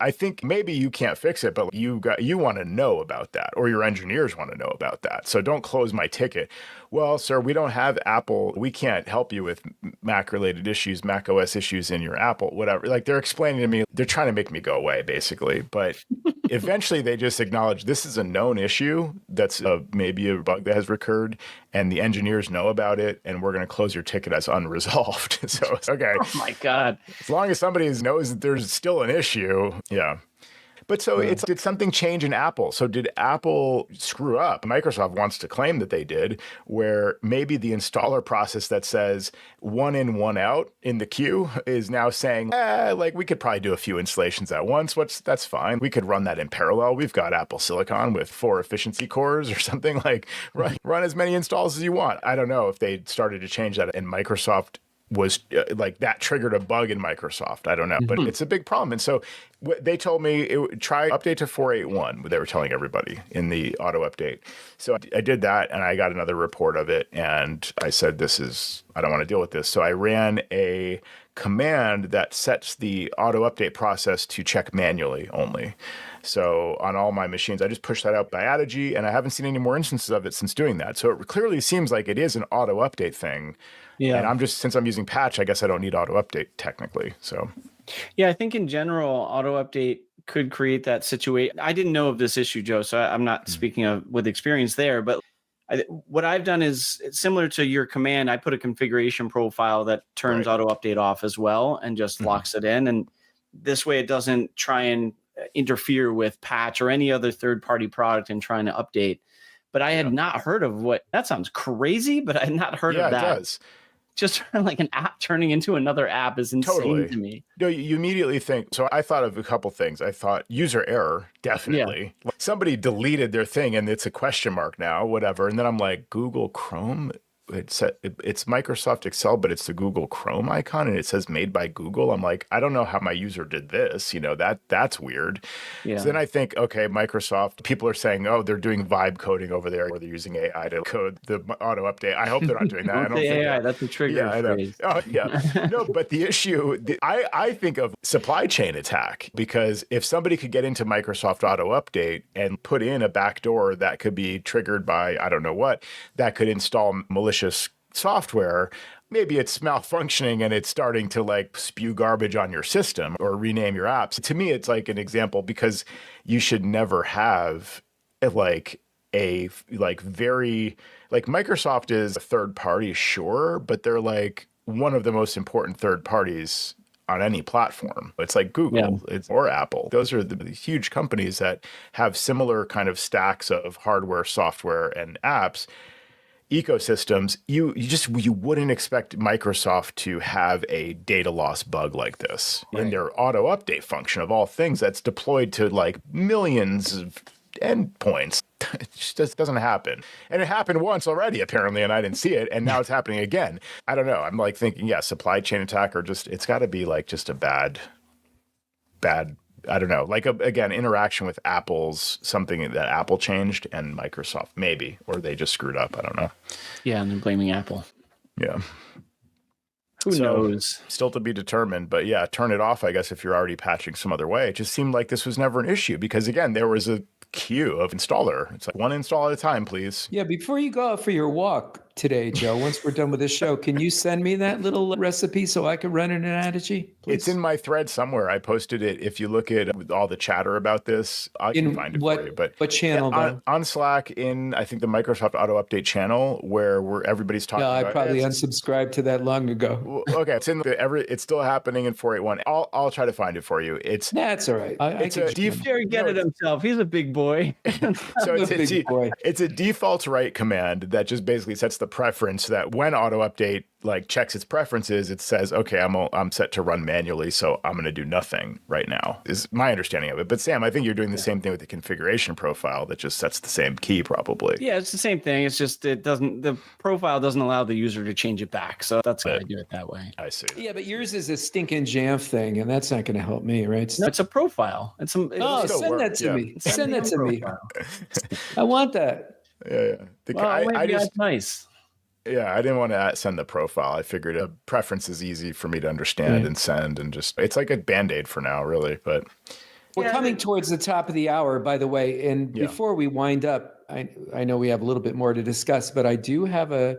I think maybe you can't fix it, but you want to know about that, or your engineers want to know about that. So don't close my ticket. Well, sir, we don't have Apple. We can't help you with Mac related issues, Mac OS issues in your Apple, whatever. Like they're explaining to me, they're trying to make me go away, basically. But eventually they just acknowledge this is a known issue. That's maybe a bug that has recurred, and the engineers know about it, and we're going to close your ticket as unresolved. So it's okay. Oh my God. As long as somebody knows that there's still an issue. Yeah. But so did something change in Apple? So did Apple screw up? Microsoft wants to claim that they did, where maybe the installer process that says one in, one out in the queue is now saying, like we could probably do a few installations at once. That's fine. We could run that in parallel. We've got Apple Silicon with 4 efficiency cores or something like run as many installs as you want. I don't know if they started to change that, and Microsoft was like that triggered a bug in Microsoft. I don't know, but it's a big problem. And so they told me try update to 4.8.1. They were telling everybody in the auto update. So I did that, and I got another report of it, and I said, I don't want to deal with this. So I ran a command that sets the auto update process to check manually only. So on all my machines, I just pushed that out by Adigy, and I haven't seen any more instances of it since doing that. So it clearly seems like it is an auto update thing. Yeah. And since I'm using patch, I guess I don't need auto update technically. So yeah, I think in general, auto update could create that situation. I didn't know of this issue, Joe, so I'm not speaking of with experience there, but what I've done is similar to your command. I put a configuration profile that turns auto update off as well and just locks it in. And this way it doesn't try and interfere with patch or any other third-party product in trying to update. But I had not heard of that sounds crazy, but I had not heard of that. Yeah, it does. Just like an app turning into another app is insane to me. No, you immediately think. So I thought of a couple things. I thought user error, definitely. Yeah. Somebody deleted their thing and it's a question mark now, whatever. And then I'm like, Google Chrome? It's Microsoft Excel, but it's the Google Chrome icon and it says made by Google. I'm like, I don't know how my user did this. That's weird. Yeah. So then I think, okay, Microsoft, people are saying, oh, they're doing vibe coding over there where they're using AI to code the auto update. I hope they're not doing that. I don't think AI, that's a trigger. Yeah, I know. Oh, yeah. No, but the issue, I think of supply chain attack, because if somebody could get into Microsoft Auto Update and put in a backdoor that could be triggered by, I don't know what, that could install malicious software, maybe it's malfunctioning and it's starting to like spew garbage on your system or rename your apps. To me, it's like an example, because you should never have Microsoft is a third party, sure, but they're like one of the most important third parties on any platform. It's like Google or Apple. Those are the huge companies that have similar kind of stacks of hardware, software, and apps. Ecosystems, you wouldn't expect Microsoft to have a data loss bug like this in their auto update function of all things that's deployed to like millions of endpoints. It just doesn't happen. And it happened once already, apparently, and I didn't see it. And now it's happening again. I don't know. I'm like thinking, supply chain attack, or it's got to be like just a bad, I don't know, like again, interaction with Apple's, something that Apple changed and Microsoft maybe, or they just screwed up. I don't know. Yeah, and they're blaming Apple. Yeah. Who knows? Still to be determined, but yeah, turn it off, I guess, if you're already patching some other way. It just seemed like this was never an issue because, again, there was a queue of installer. It's like one install at a time, please. Yeah, before you go out for your walk today, Joe, once we're done with this show, can you send me that little recipe so I can run it in Adigy, please? It's in my thread somewhere. I posted it. If you look at all the chatter about this, I can find it for you. But what channel? On Slack, in I think the Microsoft Auto Update channel, where everybody's talking about it. I probably unsubscribed to that long ago. Okay, it's in it's still happening in 4.8.1. I'll try to find it for you. That's all right. Jerry get it himself. He's a big boy. So it's a default write command that just basically sets the preference that when auto update like checks its preferences, it says, okay, I'm set to run manually, so I'm going to do nothing right now, is my understanding of it. But Sam, I think you're doing the same thing with the configuration profile that just sets the same key probably. Yeah, it's the same thing. It's just the profile doesn't allow the user to change it back. So that's why I do it that way. I see. Yeah, but yours is a stinking Jamf thing, and that's not going to help me, right? No, it's a profile. Send that to me. Send that to me. I want that. Yeah. That's nice. Yeah, I didn't want to send the profile. I figured a preference is easy for me to understand and send, and just it's like a Band-Aid for now, really. But we're coming towards the top of the hour, by the way. And before we wind up, I know we have a little bit more to discuss, but I do have a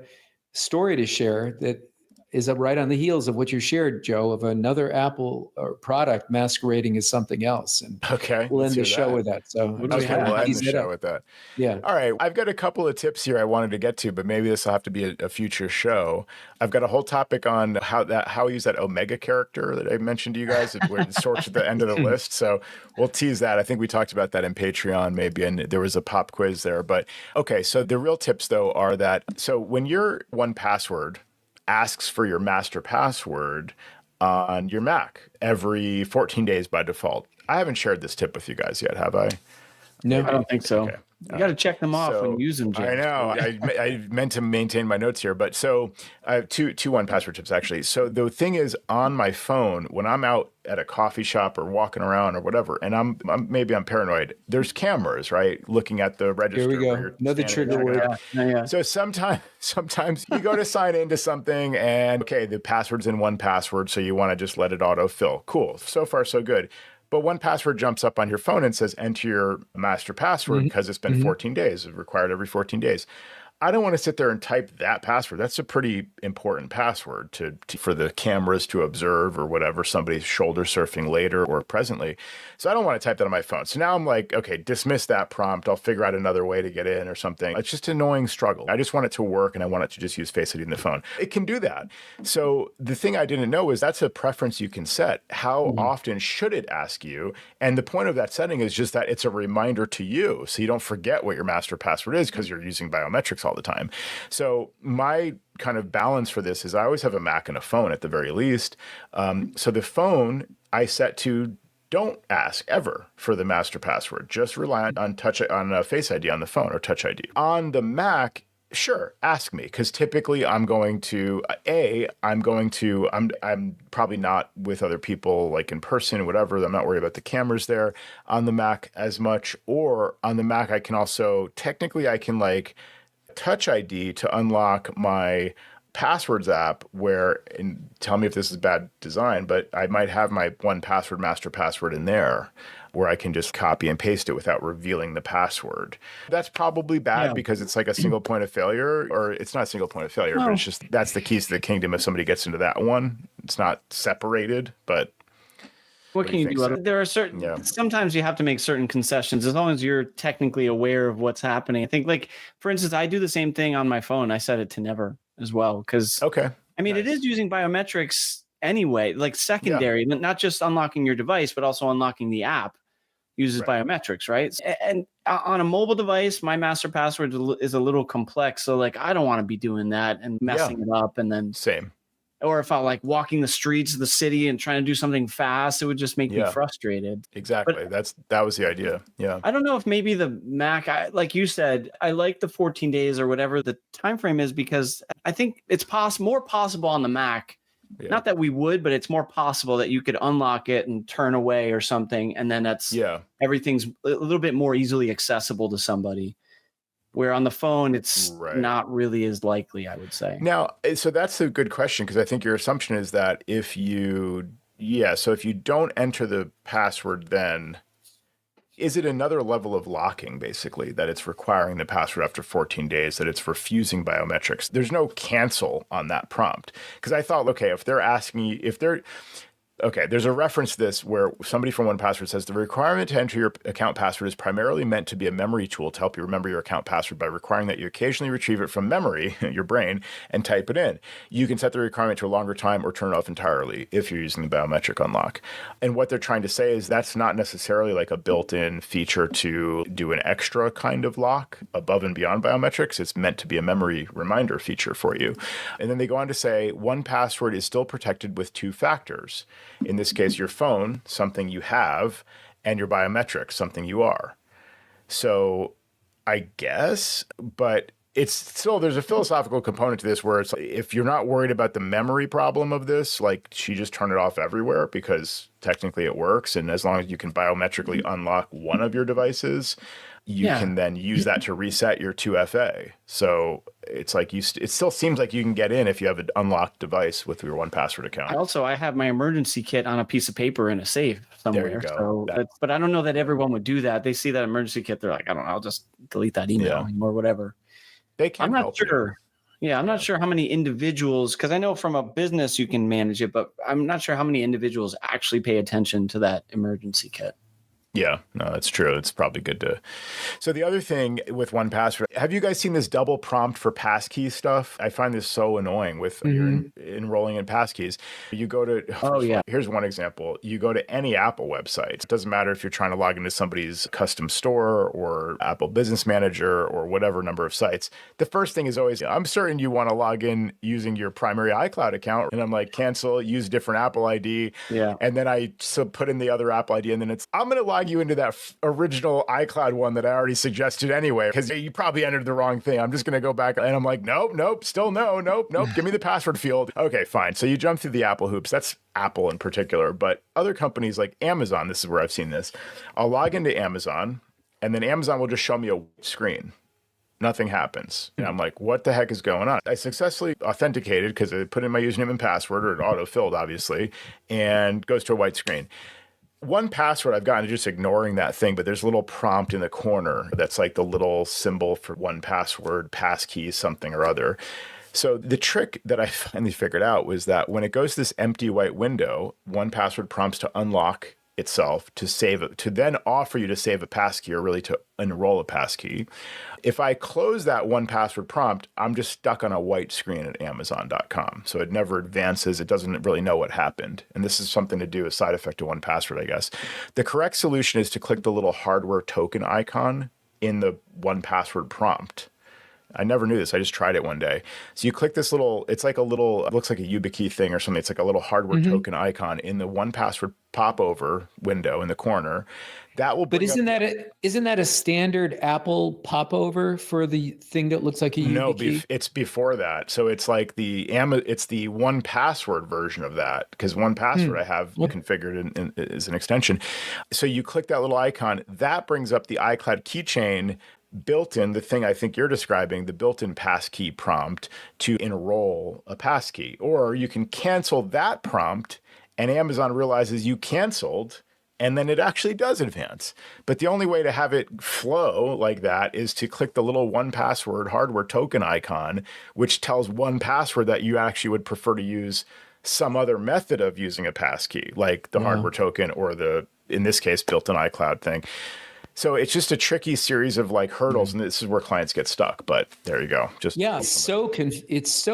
story to share that is right on the heels of what you shared, Joe, of another Apple product masquerading as something else. And Okay. we'll let's end the hear show that. with that. So What do we Okay, have? we'll end tease the it show up. with that. Yeah. All right. I've got a couple of tips here I wanted to get to, but maybe this will have to be a future show. I've got a whole topic on how we use that Omega character that I mentioned to you guys, where it sorts at the end of the list. So we'll tease that. I think we talked about that in Patreon maybe, and there was a pop quiz there. But okay, so the real tips though are that, so when your 1Password asks for your master password on your Mac every 14 days by default. I haven't shared this tip with you guys yet, have I? No. I don't think so. Okay. You got to check them off when you use them, I James. know. I meant to maintain my notes here, but so I have two 1Password tips actually. So the thing is, on my phone, when I'm out at a coffee shop or walking around or whatever, and I'm paranoid. There's cameras, right, looking at the register. Here we where go. you're Another standing trigger and word. checking out. Yeah. So sometimes you go to sign into something and okay, the password's in 1Password, so you want to just let it autofill. Cool. So far, so good. But 1Password jumps up on your phone and saes enter your master password because it's been 14 days, it's required every 14 days. I don't want to sit there and type that password. That's a pretty important password for the cameras to observe or whatever, somebody's shoulder surfing later or presently. So I don't want to type that on my phone. So now I'm like, okay, dismiss that prompt. I'll figure out another way to get in or something. It's just an annoying struggle. I just want it to work and I want it to just use Face ID in the phone. It can do that. So the thing I didn't know is that's a preference you can set. How often should it ask you? And the point of that setting is just that it's a reminder to you so you don't forget what your master password is because you're using biometrics all the time. So my kind of balance for this is I always have a Mac and a phone at the very least. So the phone I set to don't ask ever for the master password. Just rely on Face ID on the phone or Touch ID. On the Mac, sure, ask me, because typically I'm probably not with other people like in person, whatever. I'm not worried about the cameras there on the Mac as much. Or on the Mac, I can like Touch ID to unlock my Passwords app and tell me if this is bad design, but I might have my 1Password master password in there where I can just copy and paste it without revealing the password. That's probably bad because it's like a single point of failure, or it's not a single point of failure, but it's just, that's the keys to the kingdom if somebody gets into that one. It's not separated, but What can you do? There are sometimes you have to make certain concessions as long as you're technically aware of what's happening. I think, like, for instance, I do the same thing on my phone. I set it to never as well because, it is using biometrics anyway, like secondary, not just unlocking your device, but also unlocking the app uses biometrics, right? And on a mobile device, my master password is a little complex. So, like, I don't want to be doing that and messing it up and then same. Or if I like walking the streets of the city and trying to do something fast, it would just make me frustrated. Exactly. But that was the idea. Yeah. I don't know if maybe the Mac, like you said, I like the 14 days or whatever the time frame is, because I think it's more possible on the Mac. Yeah. Not that we would, but it's more possible that you could unlock it and turn away or something. And then everything's a little bit more easily accessible to somebody. Where on the phone, it's not really as likely, I would say. Now, so that's a good question, because I think your assumption is that if you don't enter the password, then is it another level of locking, basically, that it's requiring the password after 14 days, that it's refusing biometrics? There's no cancel on that prompt. Because I thought, okay, there's a reference to this where somebody from 1Password says the requirement to enter your account password is primarily meant to be a memory tool to help you remember your account password by requiring that you occasionally retrieve it from memory, your brain, and type it in. You can set the requirement to a longer time or turn it off entirely if you're using the biometric unlock. And what they're trying to say is that's not necessarily like a built-in feature to do an extra kind of lock above and beyond biometrics. It's meant to be a memory reminder feature for you. And then they go on to say 1Password is still protected with 2 factors. In this case, your phone, something you have, and your biometrics, something you are. So I guess, but it's still, there's a philosophical component to this where it's like, if you're not worried about the memory problem of this, like, she just turn it off everywhere because technically it works. And as long as you can biometrically unlock one of your devices, you can then use that to reset your 2FA. So it's like it still seems like you can get in if you have an unlocked device with your 1Password account. I have my emergency kit on a piece of paper in a safe somewhere. There you go. So but I don't know that everyone would do that. They see that emergency kit, they're like, I don't know, I'll just delete that email or whatever. They can. I'm not sure. Yeah, I'm not sure how many individuals, because I know from a business you can manage it, but I'm not sure how many individuals actually pay attention to that emergency kit. Yeah, no, that's true. It's probably good to. So the other thing with 1Password, have you guys seen this double prompt for passkey stuff? I find this so annoying with you're enrolling in passkeys. You go to, here's one example. You go to any Apple website. It doesn't matter if you're trying to log into somebody's custom store or Apple Business Manager or whatever number of sites. The first thing is always, I'm certain you want to log in using your primary iCloud account. And I'm like, cancel, use different Apple ID. Yeah. And then I put in the other Apple ID, and then I'm going to log you into that original iCloud one that I already suggested anyway, because you probably entered the wrong thing. I'm just going to go back, and I'm like, nope, still no, nope. Give me the password field. Okay, fine. So you jump through the Apple hoops. That's Apple in particular, but other companies like Amazon, this is where I've seen this. I'll log into Amazon, and then Amazon will just show me a screen. Nothing happens. And I'm like, what the heck is going on? I successfully authenticated because I put in my username and password, or it auto-filled, obviously, and goes to a white screen. 1Password, I've gotten to just ignoring that thing, but there's a little prompt in the corner that's like the little symbol for 1Password, passkey, something or other. So the trick that I finally figured out was that when it goes to this empty white window, 1Password prompts to unlock itself to save it, to then offer you to save a passkey or really to enroll a passkey. If I close that 1Password prompt, I'm just stuck on a white screen at Amazon.com. So it never advances. It doesn't really know what happened. And this is something to do, a side effect of 1Password, I guess. The correct solution is to click the little hardware token icon in the 1Password prompt. I never knew this. I just tried it one day. So you click this little, it's like a little, it looks like a YubiKey thing or something. It's like a little hardware token icon in the 1Password popover window in the corner. That will. But isn't that a standard Apple popover for the thing that looks like a YubiKey? No, it's before that. So it's like it's the 1Password version of that, because 1Password I have configured as an extension. So you click that little icon, that brings up the iCloud keychain built-in, the thing I think you're describing, the built-in passkey prompt to enroll a passkey. Or you can cancel that prompt and Amazon realizes you canceled, and then it actually does advance. But the only way to have it flow like that is to click the little 1Password hardware token icon, which tells 1Password that you actually would prefer to use some other method of using a passkey, like the hardware token or the, in this case, built-in iCloud thing. So it's just a tricky series of like hurdles, and this is where clients get stuck. But there you go. Just it's so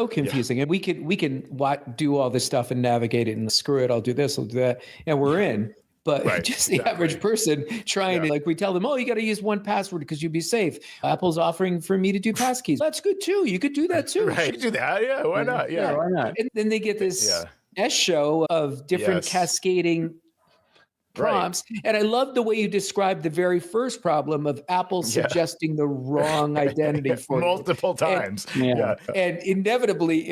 confusing, and we can do all this stuff and navigate it and screw it. I'll do this, I'll do that, and we're in. But just the average person trying to, like, we tell them, oh, you got to use 1Password because you'd be safe. Apple's offering for me to do passkeys. That's good too. You could do that too. Right, you could do that. Yeah, why not? Yeah, why not? And then they get this S show of different cascading prompts. And I love the way you described the very first problem of Apple suggesting the wrong identity for multiple times. And inevitably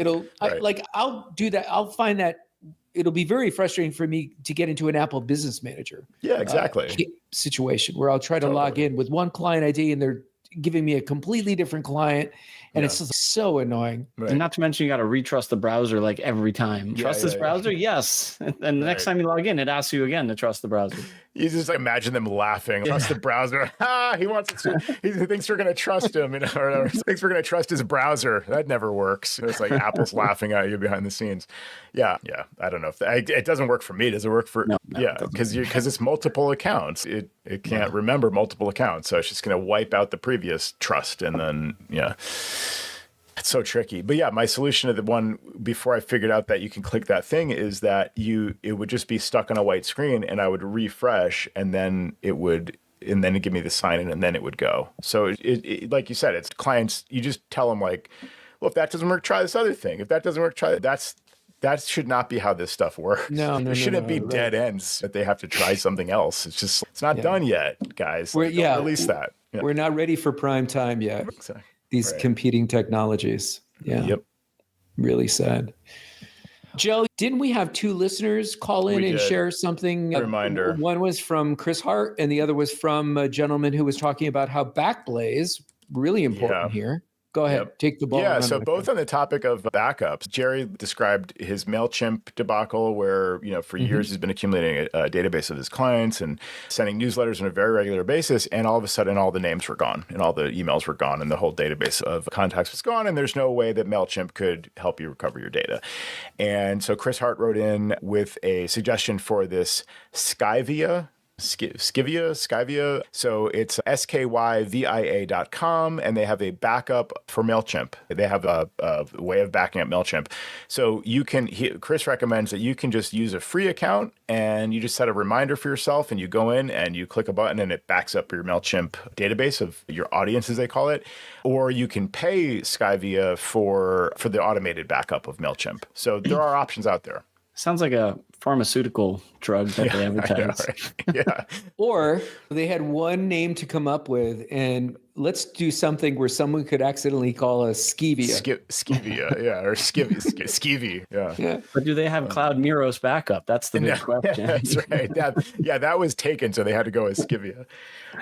I'll do that. I'll find that it'll be very frustrating for me to get into an Apple Business Manager situation where I'll try to log in with one client ID and they're giving me a completely different client. And it's just so annoying. Right. And not to mention, you got to retrust the browser like every time. Trust this browser? Yes. And the next time you log in, it asks you again to trust the browser. You just imagine them laughing. Trust the browser. He wants to, he thinks we're going to trust him, or thinks we're going to trust his browser. That never works. It's like Apple's laughing at you behind the scenes. Yeah. I don't know if it doesn't work for me. Does it work for? No, because it's multiple accounts. It can't remember multiple accounts, so it's just going to wipe out the previous trust, and then It's so tricky. But my solution to the one before I figured out that you can click that thing is that it would just be stuck on a white screen, and I would refresh, and then it'd give me the sign in, and then it would go. So it like you said, it's clients, you just tell them like, well, if that doesn't work, try this other thing. If that doesn't work, try that should not be how this stuff works. No, there shouldn't be dead ends that they have to try something else. It's not done yet, guys. Don't release that. Yeah. We're not ready for prime time yet. Exactly. These competing technologies. Yeah. Yep. Really sad. Joe, didn't we have two listeners call in and share something? Reminder. One was from Chris Hart, and the other was from a gentleman who was talking about how Backblaze, really important here. Go ahead, Yep. take the ball. Yeah, and so run with both it. on the topic of backups, Jerry described his MailChimp debacle where, for years he's been accumulating a database of his clients and sending newsletters on a very regular basis. And all of a sudden, all the names were gone and all the emails were gone and the whole database of contacts was gone. And there's no way that MailChimp could help you recover your data. And so Chris Hart wrote in with a suggestion for this Skyvia. Skyvia. So it's skyvia.com, and they have a backup for MailChimp. They have a way of backing up MailChimp. So Chris recommends that you can just use a free account and you just set a reminder for yourself and you go in and you click a button and it backs up your MailChimp database of your audience, as they call it. Or you can pay Skyvia for the automated backup of MailChimp. So there are options out there. Sounds like a pharmaceutical drug that they I know, advertise. right? Yeah. Or they had one name to come up with, and let's do something where someone could accidentally call us Skivia. Skivia, yeah, or Skivy, yeah. Yeah. But do they have Cloud Miros backup? That's the big question. That's right. That was taken, so they had to go as Skivia.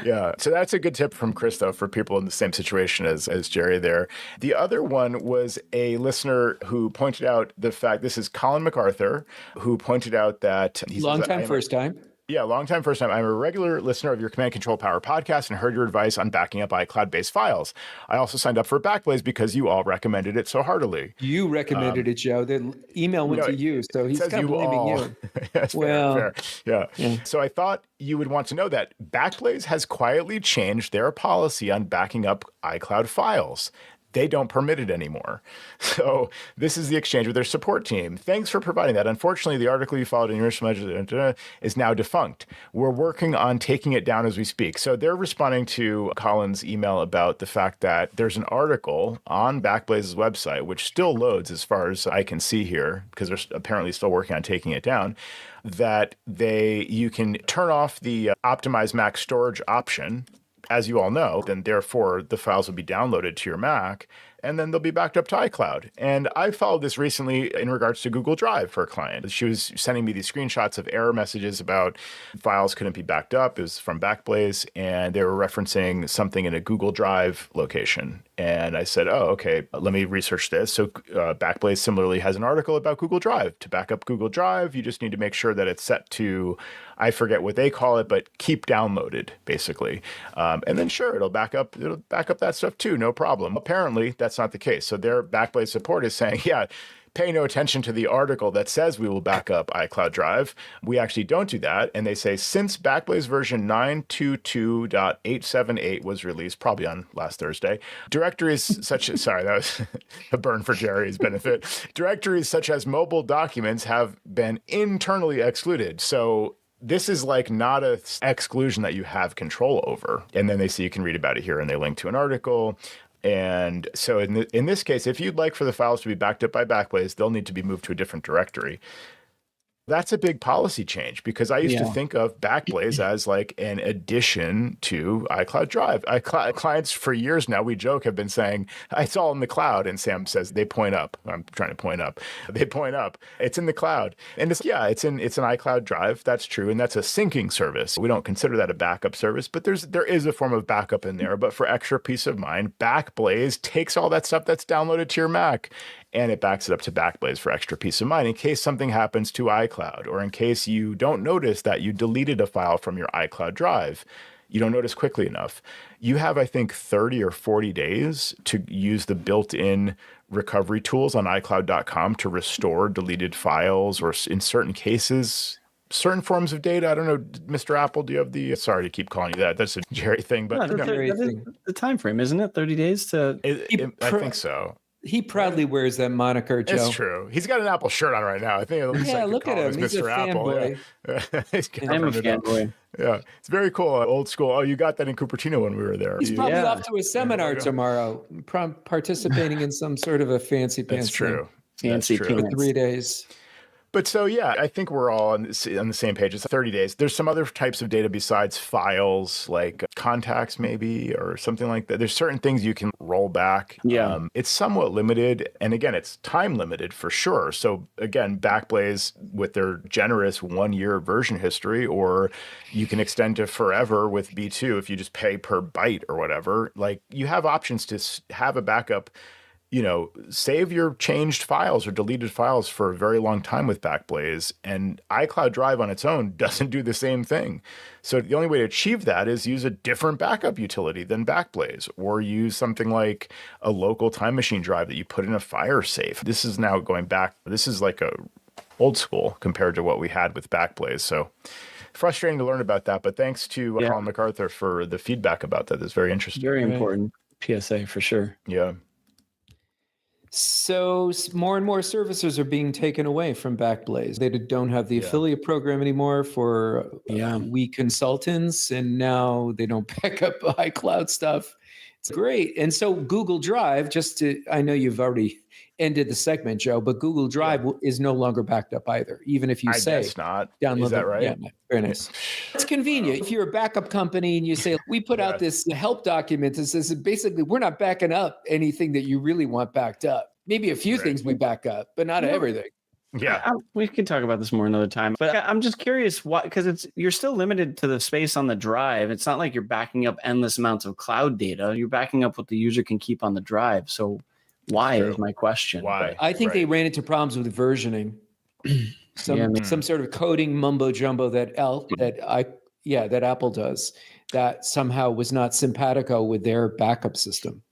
Yeah, so that's a good tip from Chris, though, for people in the same situation as Jerry there. The other one was a listener who pointed out the fact, this is Colin MacArthur, who pointed out that Long time, first time. Yeah, long time, first time. I'm a regular listener of your Command Control Power podcast and heard your advice on backing up iCloud-based files. I also signed up for Backblaze because you all recommended it so heartily. You recommended it, Joe. The email went to you, so he's kind of blaming you. Yes, Well, fair. Yeah. So I thought you would want to know that Backblaze has quietly changed their policy on backing up iCloud files. They don't permit it anymore. So this is the exchange with their support team. Thanks for providing that. Unfortunately, the article you followed in your measure is now defunct. We're working on taking it down as we speak. So they're responding to Colin's email about the fact that there's an article on Backblaze's website, which still loads as far as I can see here, because they're apparently still working on taking it down, that you can turn off the optimize Mac storage option, as you all know, then therefore the files will be downloaded to your Mac and then they'll be backed up to iCloud. And I followed this recently in regards to Google Drive for a client. She was sending me these screenshots of error messages about files couldn't be backed up. It was from Backblaze, and they were referencing something in a Google Drive location. And I said, oh, okay, let me research this. So Backblaze similarly has an article about Google Drive. To back up Google Drive, you just need to make sure that it's set to, I forget what they call it, but keep downloaded, basically. And then sure, it'll back up that stuff too, no problem. Apparently, that's not the case. So their Backblaze support is saying, yeah, pay no attention to the article that says we will back up iCloud Drive. We actually don't do that. And they say, since Backblaze version 922.878 was released, probably on last Thursday, directories such as, sorry, that was a burn for Jerry's benefit. Directories such as mobile documents have been internally excluded. So this is like not an exclusion that you have control over. And then they say you can read about it here, and they link to an article. And so in this case, if you'd like for the files to be backed up by Backblaze, they'll need to be moved to a different directory. That's a big policy change, because I used to think of Backblaze as like an addition to iCloud Drive. Clients for years now, we joke, have been saying, it's all in the cloud. And Sam says, they point up. I'm trying to point up. They point up. It's in the cloud. And it's an iCloud Drive. That's true. And that's a syncing service. We don't consider that a backup service, but there is a form of backup in there. But for extra peace of mind, Backblaze takes all that stuff that's downloaded to your Mac and it backs it up to Backblaze for extra peace of mind in case something happens to iCloud, or in case you don't notice that you deleted a file from your iCloud Drive. You don't notice quickly enough. You have, I think, 30 or 40 days to use the built-in recovery tools on iCloud.com to restore deleted files, or in certain cases, certain forms of data. I don't know, Mr. Apple, do you have the, sorry to keep calling you that. That's a Jerry thing, but No, the time frame, isn't it? 30 days to... I think so. He proudly wears that moniker, Joe. It's true. He's got an Apple shirt on right now. I think at least I could look call at him. He's Mr. a Apple. fanboy. Yeah. I'm a fanboy. Yeah, it's very cool. Old school. Oh, you got that in Cupertino when we were there. He's probably off to a seminar tomorrow, participating in some sort of a fancy pants. That's true. Fancy That's true. For 3 days. But so, yeah, I think we're all on the same page. It's 30 days. There's some other types of data besides files, like contacts maybe, or something like that. There's certain things you can roll back. Yeah. It's somewhat limited. And again, it's time limited for sure. So again, Backblaze with their generous 1-year version history, or you can extend to forever with B2 if you just pay per byte or whatever. Like, you have options to have a backup, save your changed files or deleted files for a very long time with Backblaze. And iCloud Drive on its own doesn't do the same thing. So the only way to achieve that is use a different backup utility than Backblaze, or use something like a local Time Machine drive that you put in a fire safe. This is now going back. This is like a old school compared to what we had with Backblaze. So frustrating to learn about that. But thanks to Colin MacArthur for the feedback about that. That's very interesting. Very important PSA for sure. Yeah. So more and more services are being taken away from Backblaze. They don't have the affiliate program anymore for we consultants, and now they don't back up iCloud stuff. It's great. And so Google Drive, I know you've already ended the segment, Joe, but Google Drive is no longer backed up either, even if you say guess not. Download Is that right? Yeah, very nice. It's convenient. If you're a backup company and you say, we put out this help document that says basically we're not backing up anything that you really want backed up. Maybe a few things we back up, but not everything. Yeah. We can talk about this more another time, but I'm just curious why, because you're still limited to the space on the drive. It's not like you're backing up endless amounts of cloud data. You're backing up what the user can keep on the drive. So why is my question. Why? I think they ran into problems with versioning. Some sort of coding mumbo jumbo that Apple does that somehow was not simpatico with their backup system.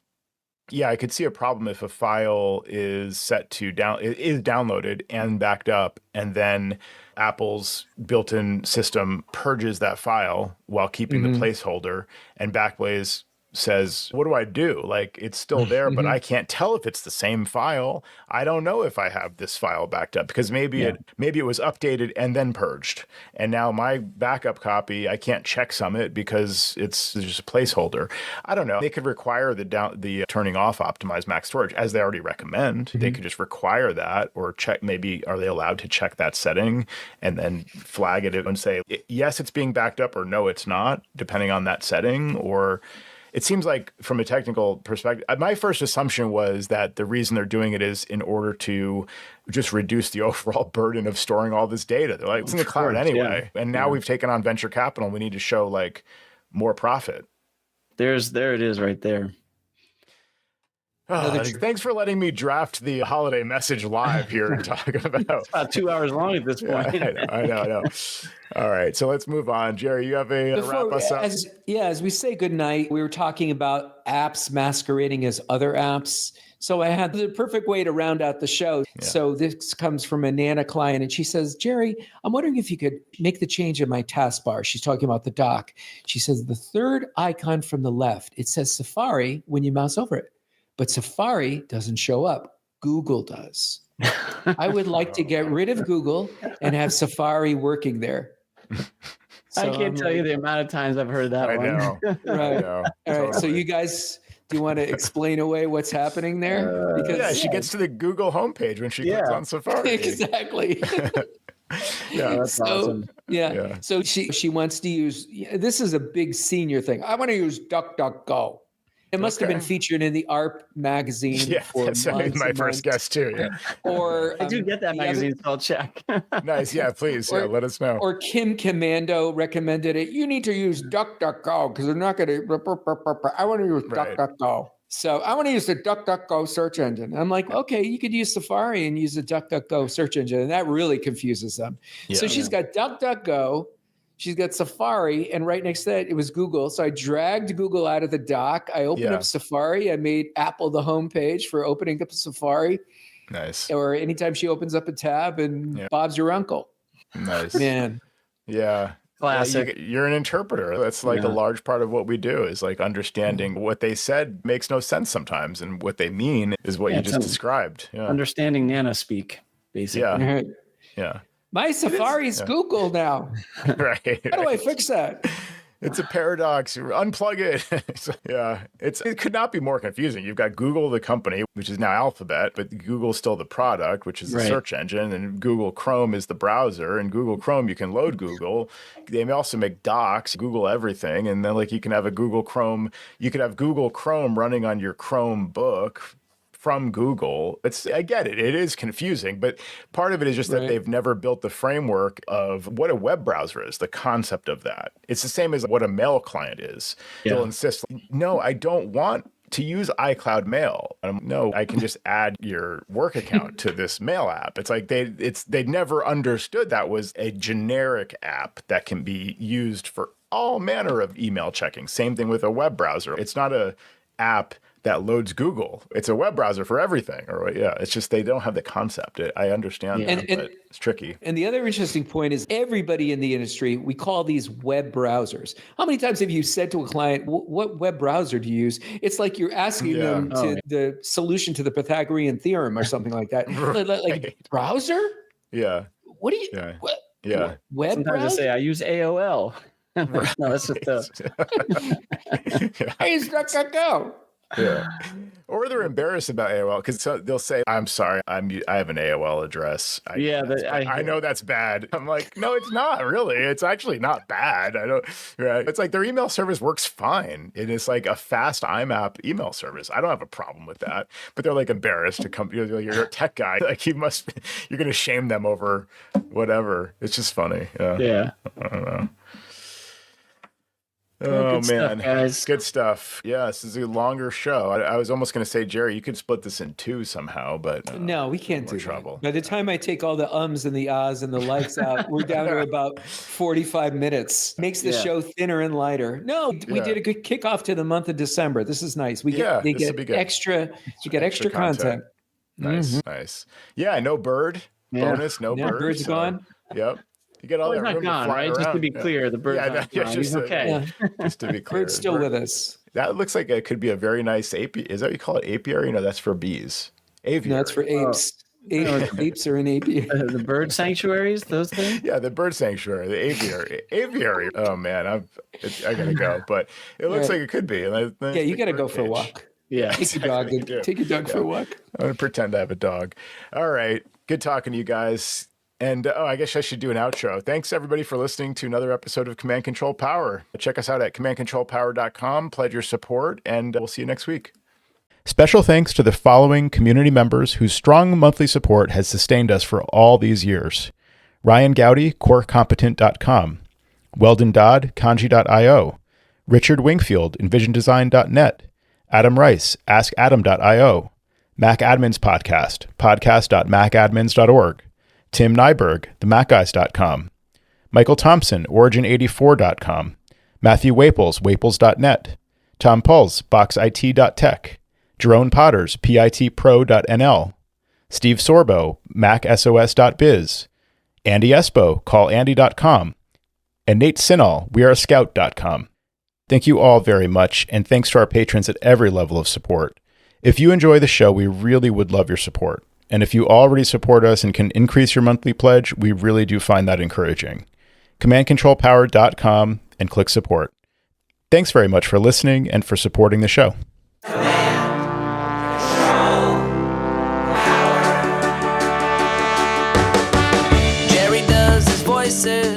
Yeah, I could see a problem if a file is set to is downloaded and backed up, and then Apple's built-in system purges that file while keeping the placeholder, and Backblaze says, what do I do? Like, it's still there, but I can't tell if it's the same file. I don't know if I have this file backed up, because maybe it was updated and then purged. And now my backup copy, I can't checksum it because it's just a placeholder. I don't know. They could require the turning off optimized max storage, as they already recommend. They could just require that, or check, maybe are they allowed to check that setting and then flag it and say, yes, it's being backed up, or no, it's not, depending on that setting. Or it seems like, from a technical perspective, my first assumption was that the reason they're doing it is in order to just reduce the overall burden of storing all this data. They're like, it's in the cloud anyway. Yeah. And now we've taken on venture capital, and we need to show like more profit. There it is right there. Thanks for letting me draft the holiday message live here and talk about. It's about 2 hours long at this point. Yeah, I know. All right, so let's move on. Jerry, you have a wrap us up? As we say goodnight, we were talking about apps masquerading as other apps. So I had the perfect way to round out the show. Yeah. So this comes from a Nana client, and she says, Jerry, I'm wondering if you could make the change in my taskbar. She's talking about the dock. She says, the third icon from the left, it says Safari when you mouse over it. But Safari doesn't show up. Google does. I would like to get rid of Google and have Safari working there. So I can't tell you the amount of times I've heard that one. Know. Right. I know. All right. So you guys, do you want to explain away what's happening there? Because she gets to the Google homepage when she clicks on Safari. Exactly. That's awesome. Yeah. So she wants to use, this is a big senior thing. I want to use DuckDuckGo. It must have been featured in the ARP magazine. Yeah, that's my first guess too. Yeah. Or I do get that magazine, so I'll check. Nice, yeah, please, let us know. Or Kim Commando recommended it. You need to use DuckDuckGo because they're not going to. I want to use DuckDuckGo. So I want to use the DuckDuckGo search engine. I'm like, okay, you could use Safari and use the DuckDuckGo search engine, and that really confuses them. Yeah, so she's got DuckDuckGo. She's got Safari, and right next to that, it was Google. So I dragged Google out of the dock. I opened up Safari. I made Apple the homepage for opening up Safari. Nice. Or anytime she opens up a tab, and Bob's your uncle. Nice. Man. Yeah. Classic. You're an interpreter. That's like a large part of what we do, is like understanding what they said makes no sense sometimes, and what they mean is what you just described. Yeah. Understanding Nana speak, basically. Yeah. My Safari's Google now. Right. How do I fix that? It's a paradox. Unplug it. Yeah, it could not be more confusing. You've got Google, the company, which is now Alphabet, but Google's still the product, which is the search engine, and Google Chrome is the browser. And Google Chrome, you can load Google. They may also make docs, Google everything, and then like you can have a Google Chrome. You could have Google Chrome running on your Chromebook from Google. I get it. It is confusing, but part of it is just that they've never built the framework of what a web browser is, the concept of that. It's the same as what a mail client is. Yeah. They'll insist, no, I don't want to use iCloud Mail. No, I can just add your work account to this mail app. It's like they never understood that was a generic app that can be used for all manner of email checking. Same thing with a web browser. It's not a app that loads Google. It's a web browser for everything. It's just they don't have the concept. I understand that, but it's tricky. And the other interesting point is everybody in the industry, we call these web browsers. How many times have you said to a client, what web browser do you use? It's like you're asking them the solution to the Pythagorean theorem or something like that. Like browser? Yeah. What do you? Yeah. Web Sometimes browser? I say I use AOL. No, that's just I use DuckDuckGo. Yeah. Or they're embarrassed about AOL because they'll say, I'm sorry, I have an AOL address. I know that's bad. I'm like, no, it's not really. It's actually not bad. It's like their email service works fine. It is like a fast IMAP email service. I don't have a problem with that. But they're like embarrassed to come. You're a tech guy. Like you're going to shame them over whatever. It's just funny. Yeah. I don't know. Oh, man. Stuff, guys. Good stuff. Yeah, this is a longer show. I was almost going to say, Jerry, you could split this in two somehow, but no, we can't do trouble. That. By the time I take all the ums and the ahs and the likes out, we're down to about 45 minutes. Makes the show thinner and lighter. No, we did a good kickoff to the month of December. This is nice. They get extra. You get extra content. Nice, nice. Yeah, no bird bonus. No bird. Bird's gone. Yep. You get all that room gone, to fly right? around. Just to be clear, the bird's not gone. He's okay. Just to be clear. Bird's still with us. That looks like it could be a very nice apiary. Is that what you call it? Apiary? No, that's for bees. Aviary. No, that's for apes. Apes are in apiary. The bird sanctuaries, those things? Yeah, the bird sanctuary, the aviary. Aviary. Oh, man, I got to go. But it looks like it could be. You got to go for a walk. Yeah. Take your dog for a walk. I'm going to pretend I have a dog. All right. Good talking to you guys. And I guess I should do an outro. Thanks, everybody, for listening to another episode of Command Control Power. Check us out at commandcontrolpower.com. Pledge your support, and we'll see you next week. Special thanks to the following community members whose strong monthly support has sustained us for all these years. Ryan Gowdy, CoreCompetent.com. Weldon Dodd, Kanji.io. Richard Wingfield, EnvisionDesign.net. Adam Rice, AskAdam.io. Mac Admins Podcast, podcast.macadmins.org. Tim Nyberg, themacguys.com. Michael Thompson, origin84.com. Matthew Waples, waples.net. Tom Puls, boxit.tech. Jerome Potters, pitpro.nl. Steve Sorbo, macsos.biz. Andy Espo, callandy.com. And Nate Sinal, weareascout.com. Thank you all very much, and thanks to our patrons at every level of support. If you enjoy the show, we really would love your support. And if you already support us and can increase your monthly pledge, we really do find that encouraging. CommandControlPower.com and click support. Thanks very much for listening and for supporting the show. Jerry does his voices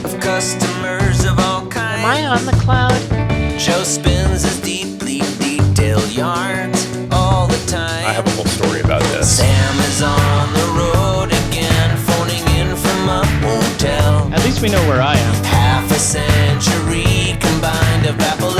of customers of all kinds. Am I on the cloud? Joe spins his deeply detailed yarns all the time. I have a whole story about this. Sam is on the road again, phoning in from a hotel. At least we know where I am. Half a century combined of Apple